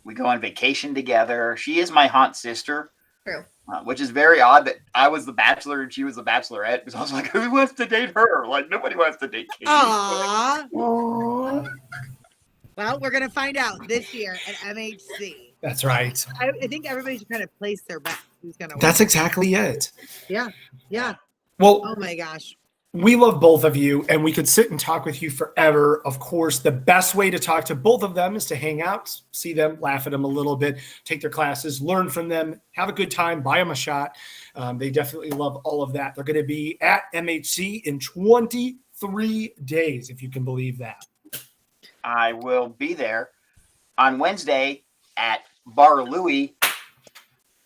We go on vacation together. She is my haunt sister. True. Which is very odd that I was the bachelor and she was the bachelorette, because I was like, who wants to date her? Like, nobody wants to date Katie. Aww. Aww. Well, we're gonna find out this year at MHC. That's right. I think everybody should kind of place their bet. Who's gonna win? That's exactly it. Yeah. Well, Oh my gosh. we love both of you, and we could sit and talk with you forever. Of course, the best way to talk to both of them is to hang out, see them, laugh at them a little bit, take their classes, learn from them, have a good time, buy them a shot. They definitely love all of that. They're going to be at MHC in 23 days, if you can believe that. I will be there on Wednesday at Bar Louie.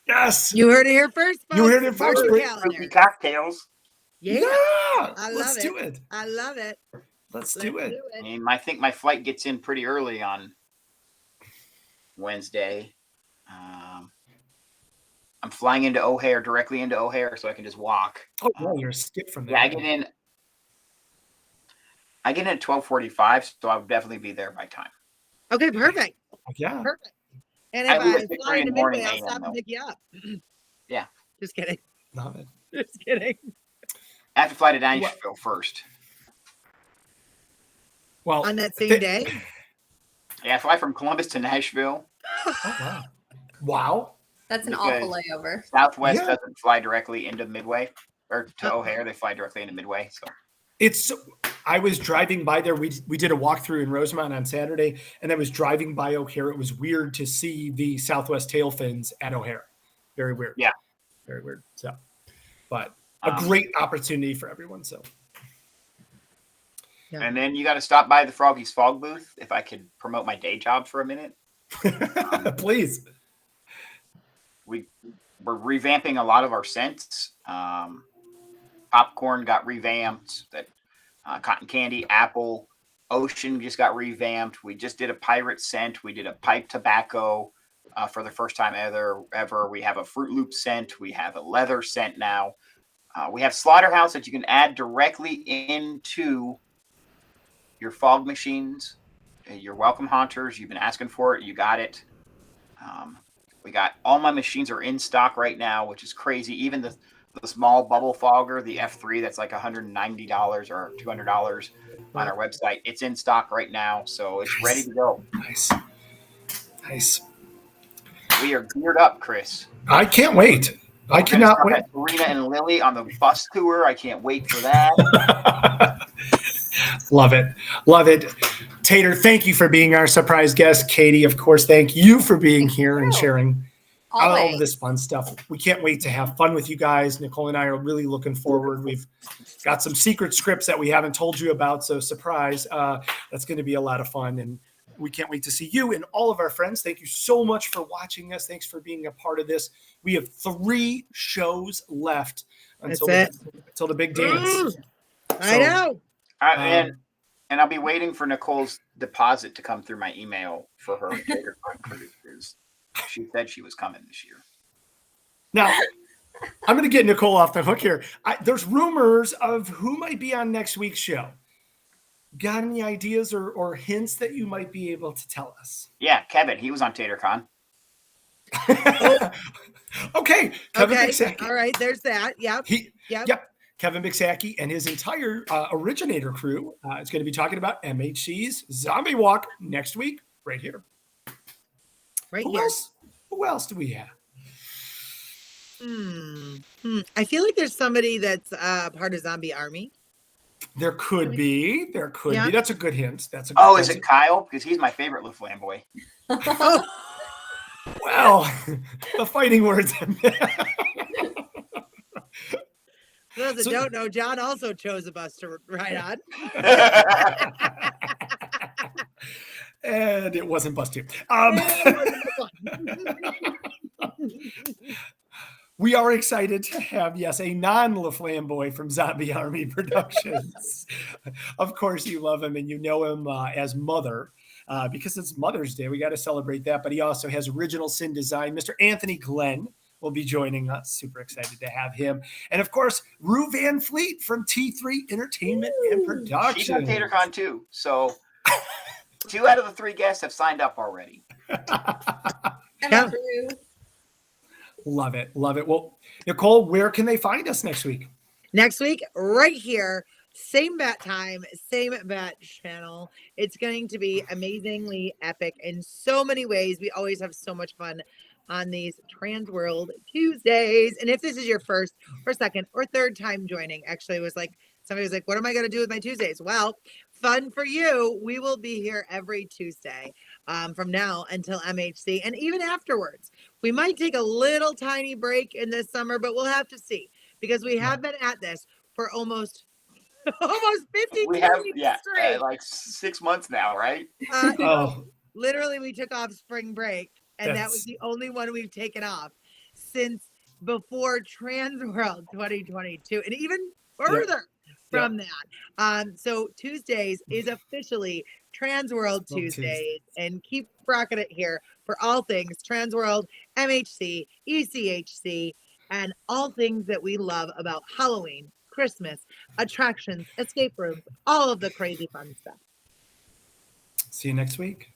Yes. You heard it here first. You heard it folks. Mark first. your Bring calendar. Fruity cocktails. Yeah. I Let's love do it. I love it. Let's do it. I mean, I think my flight gets in pretty early on Wednesday. I'm flying into O'Hare, directly into O'Hare, so I can just walk. Oh, well, you're a skip from there. Yeah, I get in at 12:45, so I'll definitely be there by time. Okay, perfect. Yeah. Perfect. And I if leave I at 6:30 fly in into the morning Midway, I'll AM, stop and though. pick you up. Yeah. Just kidding. Love it. Just kidding. I have to fly to Nashville first. Well, On that same day. Yeah, I fly from Columbus to Nashville. Oh, wow. Wow. That's an Because- awful layover. Southwest Yeah. doesn't fly directly into Midway or to O'Hare. They fly directly into Midway. So I was driving by there. We did a walkthrough in Rosemont on Saturday, and I was driving by O'Hare. It was weird to see the Southwest tail fins at O'Hare. Very weird. Yeah. Very weird. So, but a great opportunity for everyone. So, and then you got to stop by the Froggy's Fog booth if I could promote my day job for a minute. please. We're revamping a lot of our scents. Popcorn got revamped. That cotton candy, apple, ocean just got revamped. We just did a pirate scent. We did a pipe tobacco for the first time ever. We have a Fruit Loop scent. We have a leather scent now. We have Slaughterhouse that you can add directly into your fog machines. Your welcome haunters. You've been asking for it. You got it. We got all my machines are in stock right now, which is crazy. Even the small bubble fogger, the F3, that's like $190 or $200 on our website. It's in stock right now, so it's ready to go. Nice. We are geared up, Chris. I can't wait. I cannot wait. Serena and Lily on the bus tour. I can't wait for that. Love it. Love it. Tater, thank you for being our surprise guest. Katie, of course, thank you for being here and sharing all of this fun stuff. We can't wait to have fun with you guys. Nicole and I are really looking forward. We've got some secret scripts that we haven't told you about, so surprise. That's going to be a lot of fun, and we can't wait to see you and all of our friends. Thank you so much for watching us. Thanks for being a part of this. We have 3 shows left until the big dance. I know. And I'll be waiting for Nicole's deposit to come through my email for her cruise. She said she was coming this year. Now, I'm going to get Nicole off the hook here. There's rumors of who might be on next week's show. Got any ideas or hints that you might be able to tell us? Yeah, Kevin. He was on TaterCon. Okay. Kevin Bigsacki. All right. There's that. Yep. Yep. Kevin Bigsacki and his entire originator crew is going to be talking about MHC's Zombie Walk next week, right here. Who else do we have? I feel like there's somebody that's part of Zombie Army. There could be. That's a good hint. Is it Kyle? Because he's my favorite little flamboy. Well, the fighting words. For those that don't know, John also chose a bus to ride on. And it wasn't bus 2. We are excited to have, a non-LaFlamboy from Zombie Army Productions. Of course, you love him and you know him as Mother. Because it's Mother's Day, we got to celebrate that. But he also has Original Sin Design. Mr. Anthony Glenn will be joining us. Super excited to have him. And of course, Rue Van Fleet from T3 Entertainment and Productions. She's on TaterCon too. So 2 out of the 3 guests have signed up already. Love it. Well, Nicole, where can they find us next week? Next week, right here. Same bat time, same bat channel. It's going to be amazingly epic in so many ways. We always have so much fun on these TransWorld Tuesdays. And if this is your first or second or third time joining, actually it was like, somebody was like, what am I going to do with my Tuesdays? Well, fun for you. We will be here every Tuesday from now until MHC and even afterwards. We might take a little tiny break in this summer, but we'll have to see because we have been at this for almost 50 straight. Like 6 months now, right? Literally, we took off spring break, and that was the only one we've taken off since before TransWorld 2022, and even further from that. So Tuesdays is officially TransWorld Tuesdays, and keep rocking it here for all things TransWorld, MHC, ECHC, and all things that we love about Halloween, Christmas, attractions, escape rooms, all of the crazy fun stuff. See you next week.